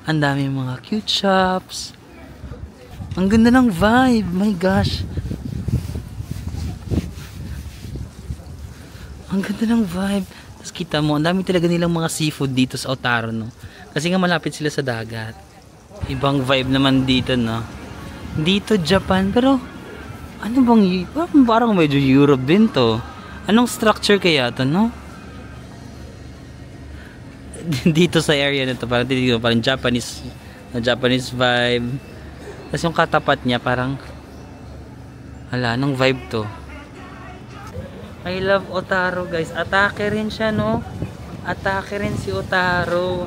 Ang dami mga cute shops. Ang ganda ng vibe, my gosh. Ang ganda ng vibe. Tapos kita mo, ang dami talaga nilang mga seafood dito sa Otaru, no? Kasi nga malapit sila sa dagat. Ibang vibe naman dito, no? Dito, Japan. Pero, ano bang, parang medyo Europe din to. Anong structure kaya to, no? Dito sa area na to, parang Japanese vibe. Tapos yung katapat niya, parang, hala, anong vibe to? I love Otaru guys. Atake rin siya, no? Atake rin si Otaru.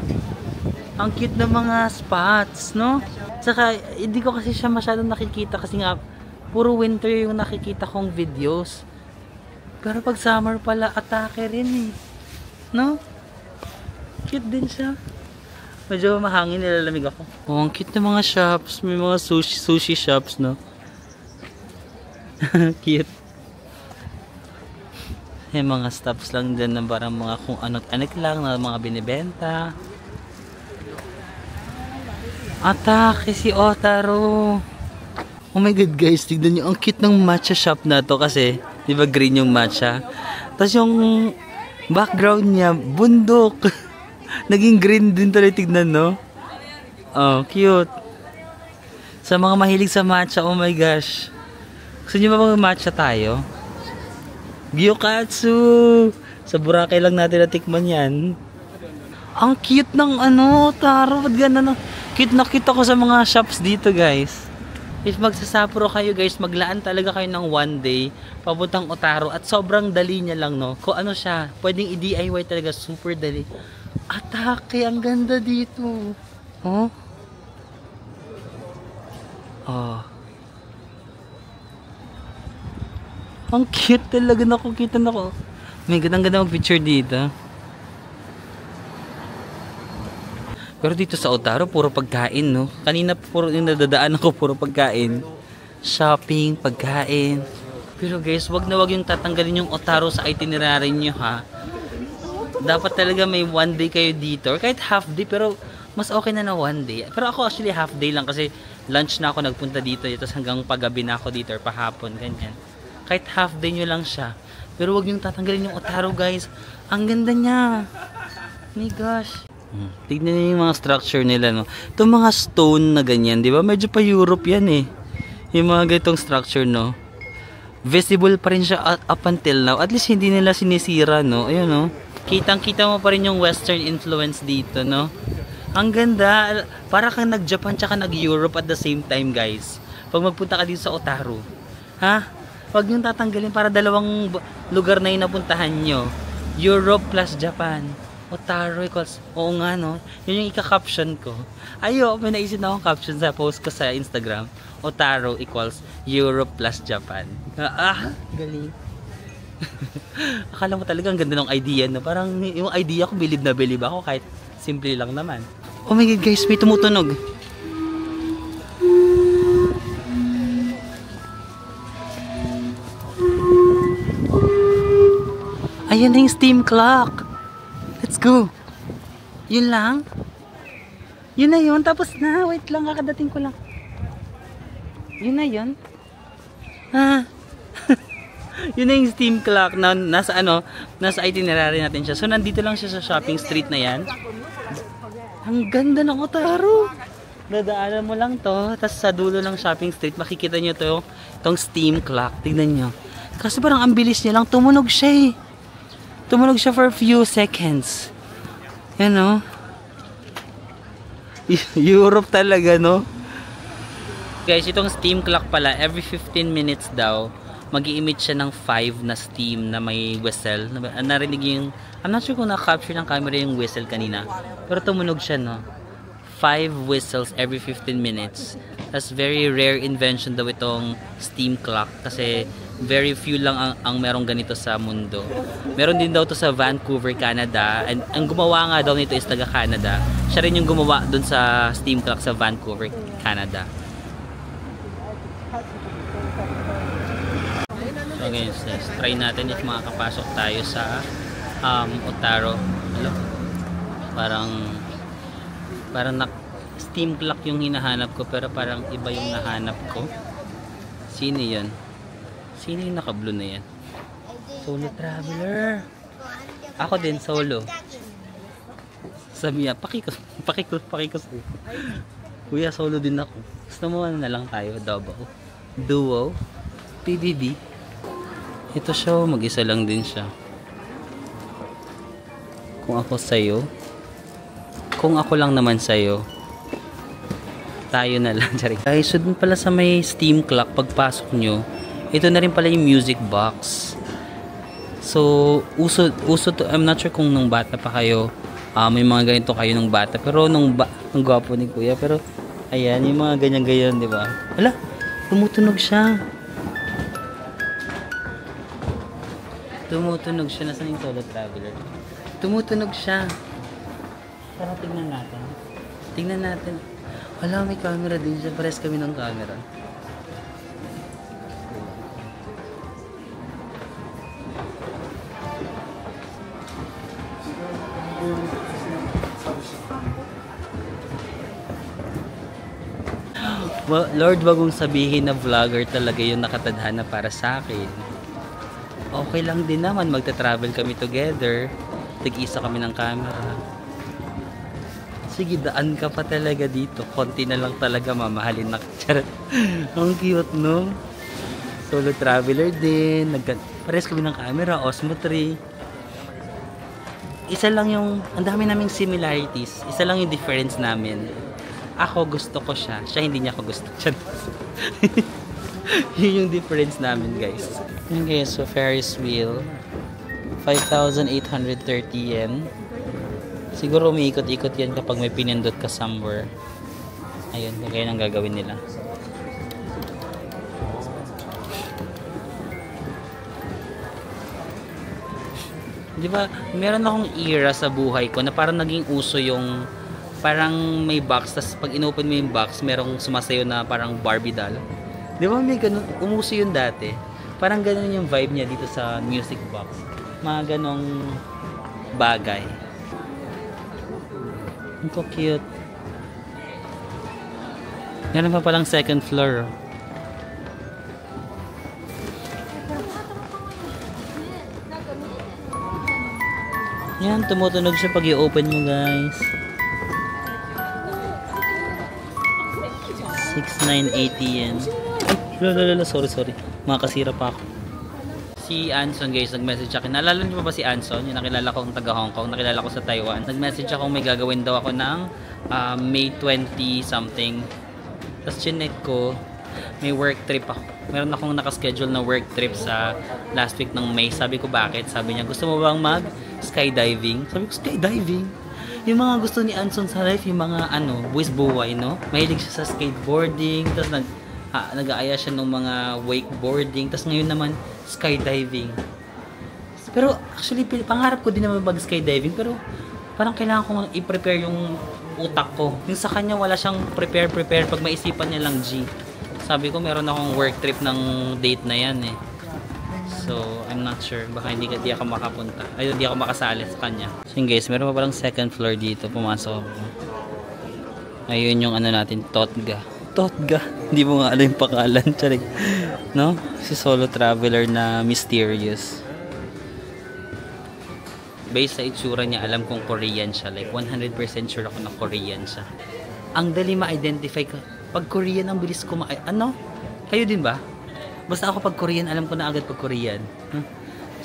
Ang cute ng mga spots, no? Saka hindi ko kasi siya masyadong nakikita kasi nga puro winter yung nakikita kong videos. Pero pag summer pala, atake rin eh. No? Cute din siya. Medyo mahangin, nilalamig ako. Oh, ang cute ng mga shops. May mga sushi shops, no? Cute. May mga stops lang dyan na parang mga kung ano-anak lang na mga binibenta. Atake si Otaru. Oh my god guys, tignan nyo. Ang cute ng matcha shop na to kasi, di ba green yung matcha? Tapos yung background niya, bundok. Naging green din tuloy, tignan, no? Oh, cute. Sa mga mahilig sa matcha, oh my gosh. Gusto nyo ba mag-matcha tayo? Gyokatsu! Sa Boracay lang natin natikman yan. Ang cute ng ano, Taro. Ba't ganda na? Cute na cute ako sa mga shops dito, guys. If magsasapuro kayo, guys, maglaan talaga kayo ng one day papuntang Otaru. At sobrang dali niya lang, no? Kung ano siya, pwedeng i-DIY talaga. Super dali. Atake, ang ganda dito. Oh? Oh. Ang cute talaga, nakukita na ko. May ganda mag-picture dito. Pero dito sa Otaru, puro pagkain, no? Kanina puro yung nadadaan ako, puro pagkain. Shopping, pagkain. Pero guys, wag na wag yung tatanggalin yung Otaru sa itinerary nyo, ha? Dapat talaga may one day kayo dito. Or kahit half day, pero mas okay na one day. Pero ako actually half day lang kasi lunch na ako nagpunta dito. Tapos hanggang paggabi na ako dito or pahapon, ganyan. Kahit half day nyo lang siya. Pero wag yung tatanggalin yung Otaru, guys. Ang ganda niya. My gosh. Tignan niyo yung mga structure nila, no? Itong mga stone na ganyan, di ba? Medyo pa Europe yan eh. Yung mga ganitong structure, no? Visible pa rin siya up until now. At least hindi nila sinisira, no? Ayun, no? Kitang-kita mo pa rin yung western influence dito, no? Ang ganda. Para kang nag-Japan tsaka nag-Europe at the same time, guys. Pag magpunta ka dito sa Otaru. Ha? Huwag yung tatanggalin para dalawang lugar na yung napuntahan nyo. Europe plus Japan. Otaru equals, oo nga, no? Yun yung ika-caption ko. Ayo, may naisip na akong caption sa post ko sa Instagram. Otaru equals Europe plus Japan. Galing. Akala mo talaga ang ganda ng idea, no? Parang yung idea ko, bilib na bilib ako kahit simple lang naman. Oh my god guys, may tumutunog. Ayan na yung steam clock. Let's go. Yun lang. Yun na yun. Tapos na. Wait lang. Kakadating ko lang. Yun na yun. Yun na yung steam clock na nasa itinerary natin siya. So nandito lang siya sa shopping street na yan. Ang ganda ng Otaru. Dadaanan mo lang to. Tapos sa dulo ng shopping street makikita nyo to. Itong steam clock. Tignan nyo. Kasi parang ang bilis niya lang. Tumunog siya eh. Tumunog siya for a few seconds. Yan o. Europe talaga, no? Guys, itong steam clock pala, every 15 minutes daw, mag-i-emit siya ng 5 na steam na may whistle. Narinig yung, I'm not sure kung na-capture ng camera yung whistle kanina. Pero tumunog siya, no? 5 whistles every 15 minutes. That's very rare invention daw itong steam clock. Kasi very few lang ang merong ganito sa mundo. Meron din daw to sa Vancouver, Canada. And ang gumawa nga daw nito is taga Canada. Siya rin yung gumawa dun sa steam clock sa Vancouver, Canada. So guys, let's try natin if makakapasok tayo sa Otaru. Hello? Parang steam clock yung hinahanap ko pero parang iba yung nahanap ko. Sino yun? Sino yung naka-blue na yan? Solo traveler. Ako din solo. Sabi niya, pakiko. Kuya, solo din ako. Gusto mo na lang tayo, duo, PBB. Ito siya, mag-isa lang din siya. Kung ako sa'yo, kung ako lang naman sa'yo, tayo na lang. Guys, so dun pala sa may steam clock, pagpasok nyo, ito na rin pala yung music box. So, uso to, I'm not sure kung nung bata pa kayo, may mga ganito kayo nung bata. Pero nung gwapo ni kuya, pero ayan, yung mga ganyan-ganyan, di ba? Hala, tumutunog siya. Tumutunog siya. Nasaan yung solo traveler? Tumutunog siya. Tara, tignan natin. Wala, may camera din siya. Pares kami ng camera. Well, Lord, wag mong sabihin na vlogger talaga yung nakatadhana para sa akin. Okay lang din naman, magta-travel kami together. Tig-isa kami ng camera. Sige, daan ka pa talaga dito. Konti na lang talaga, mamahalin na. Ang cute, no? Solo traveler din. Pares kami ng camera, Osmo 3. Isa lang yung, ang dami naming similarities. Isa lang yung difference namin. Ako gusto ko siya. Siya hindi niya ako gusto. Yun yung difference namin, guys. Okay, so Ferris wheel. 5,830 yen. Siguro umiikot-ikot yan kapag may pinindot ka somewhere. Ayun, kaya nang gagawin nila. Di ba, meron akong era sa buhay ko na parang naging uso yung parang may box, tas pag inopen mo yung box, merong sumasayo na parang Barbie doll. Di ba may ganun, umuso yun dati. Parang ganun yung vibe niya dito sa music box. Mga ganong bagay. Ang cute. Meron pa palang second floor. Yan, tumutunog siya pag i-open mo, guys. 6,980 yen. Ay, sorry. Makakasira pa ako. Si Anson, guys, nag-message akin. Naalala niyo pa ba si Anson? Yung nakilala ko taga Hong Kong, nakilala ko sa Taiwan. Nag-message ako may gagawin daw ako ng May 20 something. Tapos chinek ko, may work trip ako. Meron akong nakaschedule na work trip sa last week ng May. Sabi ko, bakit? Sabi niya, gusto mo bang mag-skydiving? Sabi ko, skydiving? Yung mga gusto ni Anson sa life, yung mga buwis buhay, no? Mahilig siya sa skateboarding, tapos nag-aaya siya ng mga wakeboarding, tapos ngayon naman, skydiving. Pero actually, pangarap ko din naman mag-skydiving, pero parang kailangan kong i-prepare yung utak ko. Yung sa kanya, wala siyang prepare, pag maisipan niya lang G. Sabi ko, meron akong work trip ng date na yan eh. So, I'm not sure. Baka hindi ako makapunta. Ay, hindi ako makasali sa kanya. So yun guys, meron pa palang second floor dito. Pumasok ako. Ayun yung natin, Totga. Hindi mo nga alam yung pangalan. Charing. No? Si solo traveler na mysterious. Based sa itsura niya, alam kong Korean siya. Like, 100% sure ako na Korean siya. Ang dali ma-identify ko. Pag Korean, ang bilis ko Kayo din ba? Basta ako pag Korean, alam ko na agad pag Korean.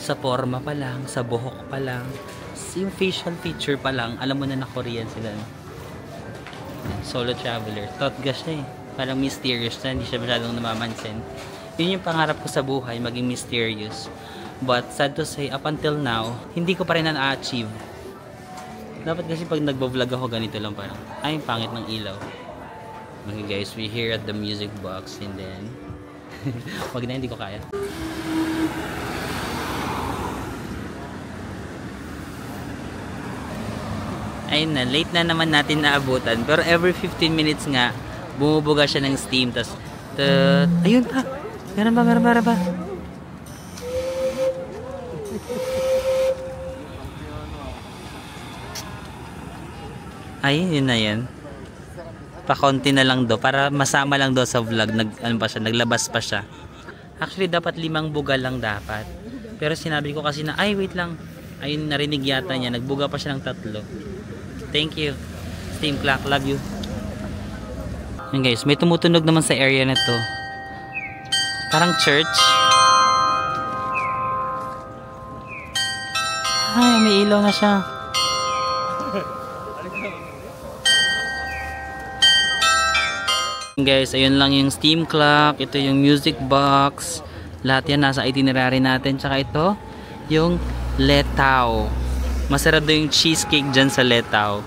Sa forma pa lang, sa buhok pa lang, yung facial feature pa lang, alam mo na na Korean sila. Solo traveler. Totga siya eh. Parang mysterious na, hindi siya masyadong namamansin. Yun yung pangarap ko sa buhay, maging mysterious. But sad to say, up until now, hindi ko pa rin na-achieve. Dapat kasi pag nagbo-vlog ako, ganito lang parang, ay, pangit ng ilaw. Okay guys, we here at the music box and then, wag na, hindi ko kaya. Ayun na, late na naman natin naabutan. Pero every 15 minutes nga, bumubuga siya ng steam. Tapos, ayun pa. Meron ba? Ay, yun na yan. Pa-konti na lang do. Para masama lang do sa vlog. Naglabas pa siya. Actually, dapat 5 buga lang dapat. Pero sinabi ko kasi na, ay, wait lang. Ayun, narinig yata niya. Nagbuga pa siya ng 3. Thank you, Steam Clock. Love you. Yun guys, may tumutunog naman sa area na to. Parang church. Ay, may ilaw na siya. Guys, ayun lang yung Steam Clock. Ito yung music box. Lahat yan nasa itinerary natin. Tsaka ito, yung Letao. Masarap daw yung cheesecake dyan sa Letao.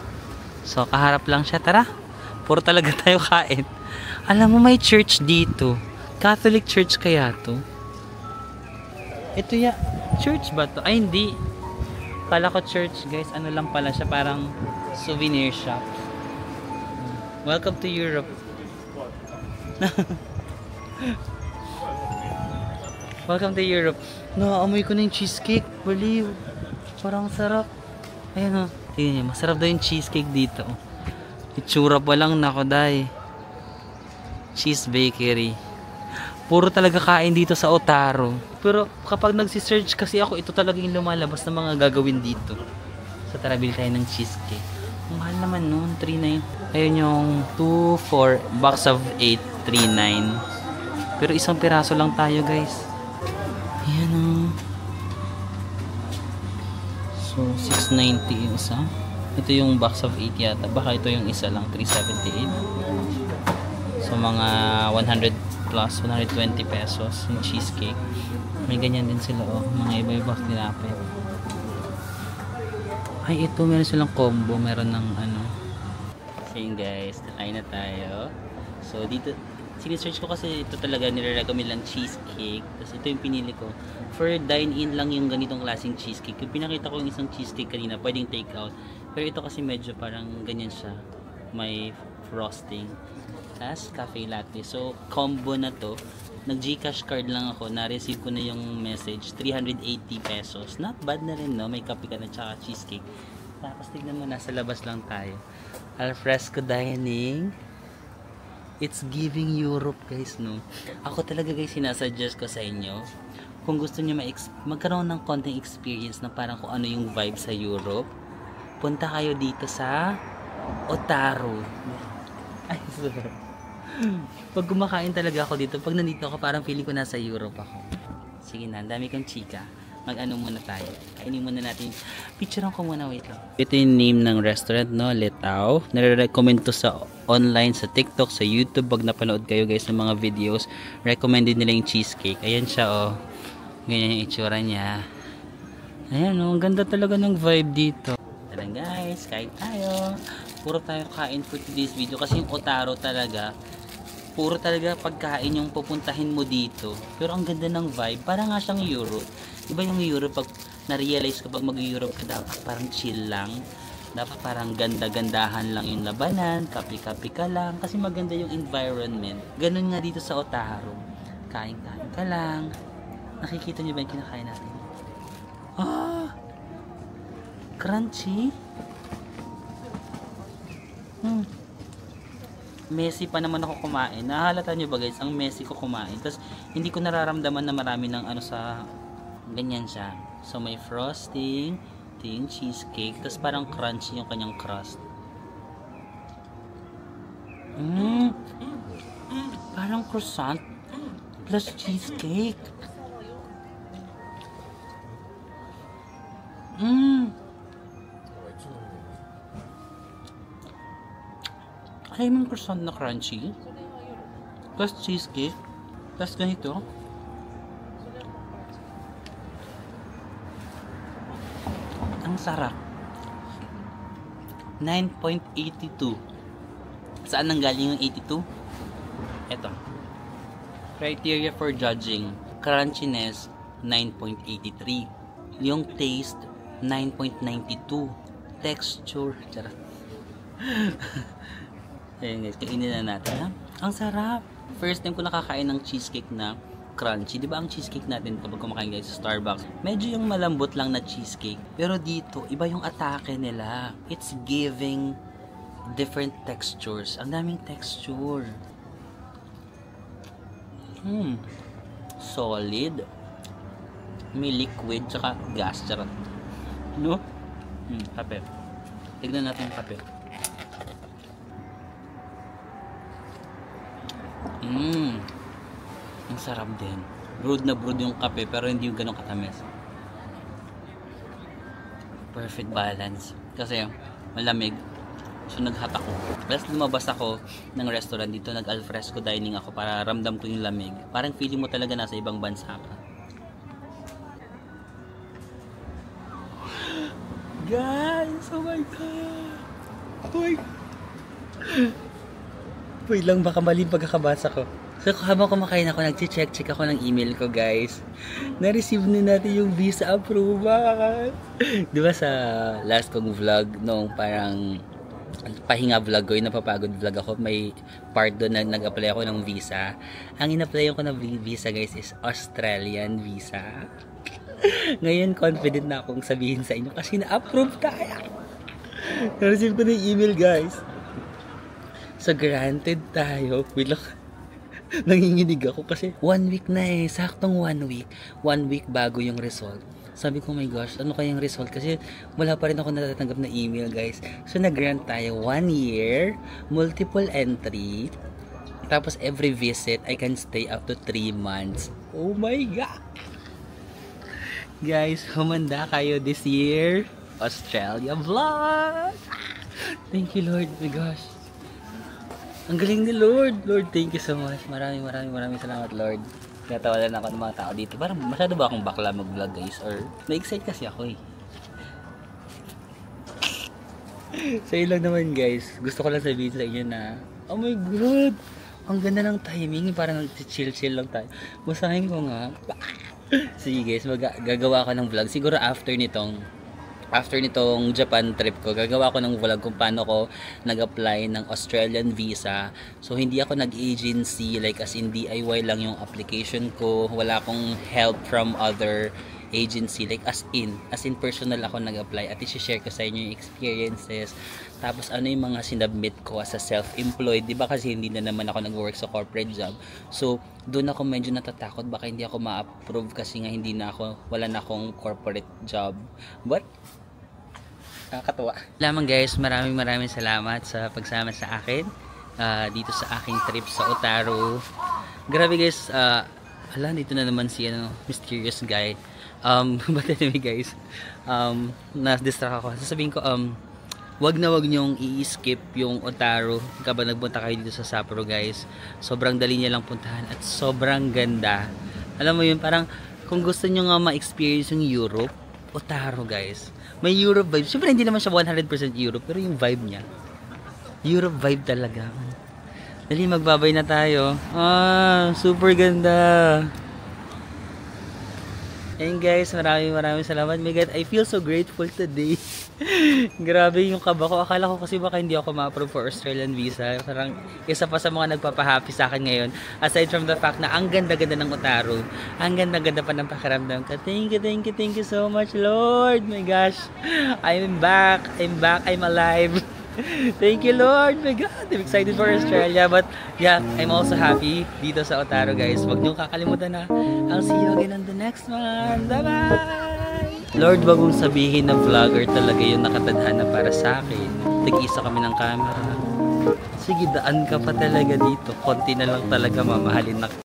So, kaharap lang siya. Tara, puro talaga tayo kain. Alam mo, may church dito. Catholic church kaya to? Ito ya, church ba to? Ay, hindi. Kala ko church, guys. Ano lang pala siya, parang souvenir shop. Welcome to Europe. Welcome to Europe. Naamoy ko na yung cheesecake. Baliw. Parang sarap. Ayan o. Tingnan nyo. Masarap daw yung cheesecake dito. Itsura pa lang. Nako day. Cheese bakery. Puro talaga kain dito sa Otaru. Pero kapag nagsisearch kasi ako, ito talaga yung lumalabas na mga gagawin dito. So tara, bili tayo ng cheesecake. Mahal naman noon. 3.9. Ayun yung 2 for box of 8. 3.9. Pero isang piraso lang tayo guys. Ayan o. So, 690 yung isa. Ito yung box of 8 yata. Baka ito yung isa lang, 378. So, mga 100 plus, 120 pesos yung cheesecake. May ganyan din sila, oh. Mga iba-iba tinapay. Ay, ito, meron silang combo. Meron ng ano. So, yun guys, kain na tayo. So, dito, sinesearch ko kasi ito talaga nire-recommend lang cheesecake. Tapos ito yung pinili ko. For dine-in lang yung ganitong klaseng cheesecake. Yung pinakita ko yung isang cheesecake kanina, pwedeng take out. Pero ito kasi medyo parang ganyan siya. May frosting. Tapos cafe latte. So combo na to. Nag-Gcash card lang ako. Na-receive ko na yung message. 380 pesos. Not bad na rin, no? May kape ka na tsaka cheesecake. Tapos tignan mo, nasa labas lang tayo. Alfresco dining. It's giving Europe guys, no? Ako talaga guys, sinasuggest ko sa inyo, kung gusto niyo magkaroon ng konting experience na parang kung ano yung vibe sa Europe, punta kayo dito sa Otaru. Ay, sorry. Pag kumakain talaga ako dito, pag nandito ako, parang feeling ko nasa Europe ako. Sige na, dami kong chika. Mag-ano muna tayo. Kainin muna natin. Picturean ko muna, wait lang. Ito yung name ng restaurant, no? Letao. Nare-recommend to sa online, sa TikTok, sa YouTube. Pag napanood kayo guys ng mga videos, recommended nila yung cheesecake. Ayan siya, oh. Ganyan yung itsura niya. Ayan, oh. Ang ganda talaga ng vibe dito. Tara guys, kain tayo. Puro tayo kain for today's video. Kasi yung Otaru talaga, puro talaga pagkain yung pupuntahin mo dito. Pero ang ganda ng vibe. Parang nga siyang Europe. Iba yung Europe pag na-realize kapag mag-Europe ka, dapat parang chill lang. Dapat parang ganda-gandahan lang yung labanan, kapi-kapi ka lang. Kasi maganda yung environment. Ganun nga dito sa Otaru. Kain-kain ka lang. Nakikita niyo ba yung kinakain natin? Ah! Crunchy? Messy pa naman ako kumain. Nahalata nyo ba guys, ang messy ko kumain. Tapos hindi ko nararamdaman na marami ng ano sa ganyan siya. So may frosting, ito yung cheesecake, tapos parang crunchy yung kanyang crust. Parang croissant plus cheesecake. Nakaiman croissant na crunchy. Plus cheesecake. Plus ganito. Ang sarap. 9.82. Saan nanggaling yung 82? Eto. Criteria for judging. Crunchiness, 9.83. Yung taste, 9.92. Texture, charot. Ayan guys, kainin na natin ha. Ang sarap. First time ko nakakain ng cheesecake na crunchy. Diba ang cheesecake natin kapag kumakain guys sa Starbucks, medyo yung malambot lang na cheesecake. Pero dito, iba yung atake nila. It's giving different textures. Ang daming texture. Solid. May liquid tsaka gas. Charot. No? Kape. Tignan natin yung kape. Ang sarap din. Brewed na brewed yung kape pero hindi yung ganun katamis. Perfect balance. Kasi malamig. So naghat ako. Plus lumabas ako ng restaurant dito. Nag-alfresco dining ako para ramdam ko yung lamig. Parang feeling mo talaga nasa ibang bansa ka. Guys! Oh my God! Oh my God! Wait lang, baka mali yung pagkakabasa ko. So habang kumakain ako, nag-check ako ng email ko guys. Na-receive na natin yung visa approval. Diba sa last kong vlog, nung parang pahinga vlog ko, yung napapagod vlog ako, may part doon na nag-apply ako ng visa. Ang in-apply ko na visa guys is Australian visa. Ngayon confident na akong sabihin sa inyo kasi na-approve tayo. Na-receive ko na yung email guys. So granted tayo. Wait lang. Nanginginig ako kasi 1 week na eh. Saktong 1 week. 1 week bago yung result. Sabi ko, oh my gosh, ano kayang result? Kasi wala pa rin ako natatanggap na email guys. So nag-grant tayo 1 year, multiple entry. Tapos every visit, I can stay up to 3 months. Oh my God! Guys, humanda kayo this year. Australia vlog! Thank you Lord, my gosh. Ang galing ni Lord. Lord, thank you so much. Maraming salamat Lord. Natawalan ako ng mga tao dito. Parang masyado ba akong bakla mag-vlog guys? Or na-excite kasi ako eh. So yun lang naman guys. Gusto ko lang sabihin sa inyo na, oh my God! Ang ganda ng timing. Parang nag-chill lang tayo. Basahin ko nga. Sige guys, gagawa ako ng vlog. Siguro after nitong Japan trip ko, gagawa ko ng vlog kung paano ko nag-apply ng Australian visa. So hindi ako nag-agency, like as in DIY lang yung application ko. Wala akong help from other agency, like as in personal ako nag-apply at i-share ko sa inyo yung experiences. Tapos ano yung mga sinubmit ko as a self-employed, di ba kasi hindi na naman ako nag-work sa corporate job. So doon ako medyo natatakot, baka hindi ako ma-approve kasi nga wala na akong corporate job. But nakakatuwa. Lamang guys, maraming salamat sa pagsama sa akin dito sa aking trip sa Otaru. Grabe guys, dito na naman si mysterious guy. But anyway guys, na-distract ako. Sasabihin ko, wag nyong i-skip yung Otaru kapag nagpunta kayo dito sa Sapporo guys. Sobrang dali niya lang puntahan at sobrang ganda. Alam mo yun, parang kung gusto nyo nga ma-experience yung Europe, Otaru guys. May Europe vibe. Siyempre hindi naman siya 100% Europe, pero yung vibe niya, Europe vibe talaga. Dali, magbabay na tayo. Super ganda. And guys, maraming salamat. My God, I feel so grateful today. Grabe yung kaba ko. Akala ko kasi baka hindi ako ma-approve for Australian visa. Parang isa pa sa mga nagpapahappy sa akin ngayon. Aside from the fact na ang ganda-ganda ng Otaru, ang ganda-ganda pa ng pakiramdam ka. Thank you so much, Lord. My gosh, I'm back, I'm alive. Thank you Lord, my God, I'm excited for Australia. But yeah, I'm also happy dito sa Otaru guys. Huwag niyong kakalimutan na I'll see you again on the next one. Bye bye. Lord, wag mong sabihin na vlogger talaga yung nakatadhana para sa akin. Tig-isa kami ng camera. Sige, daan ka pa talaga dito. Konti na lang talaga mamahalin na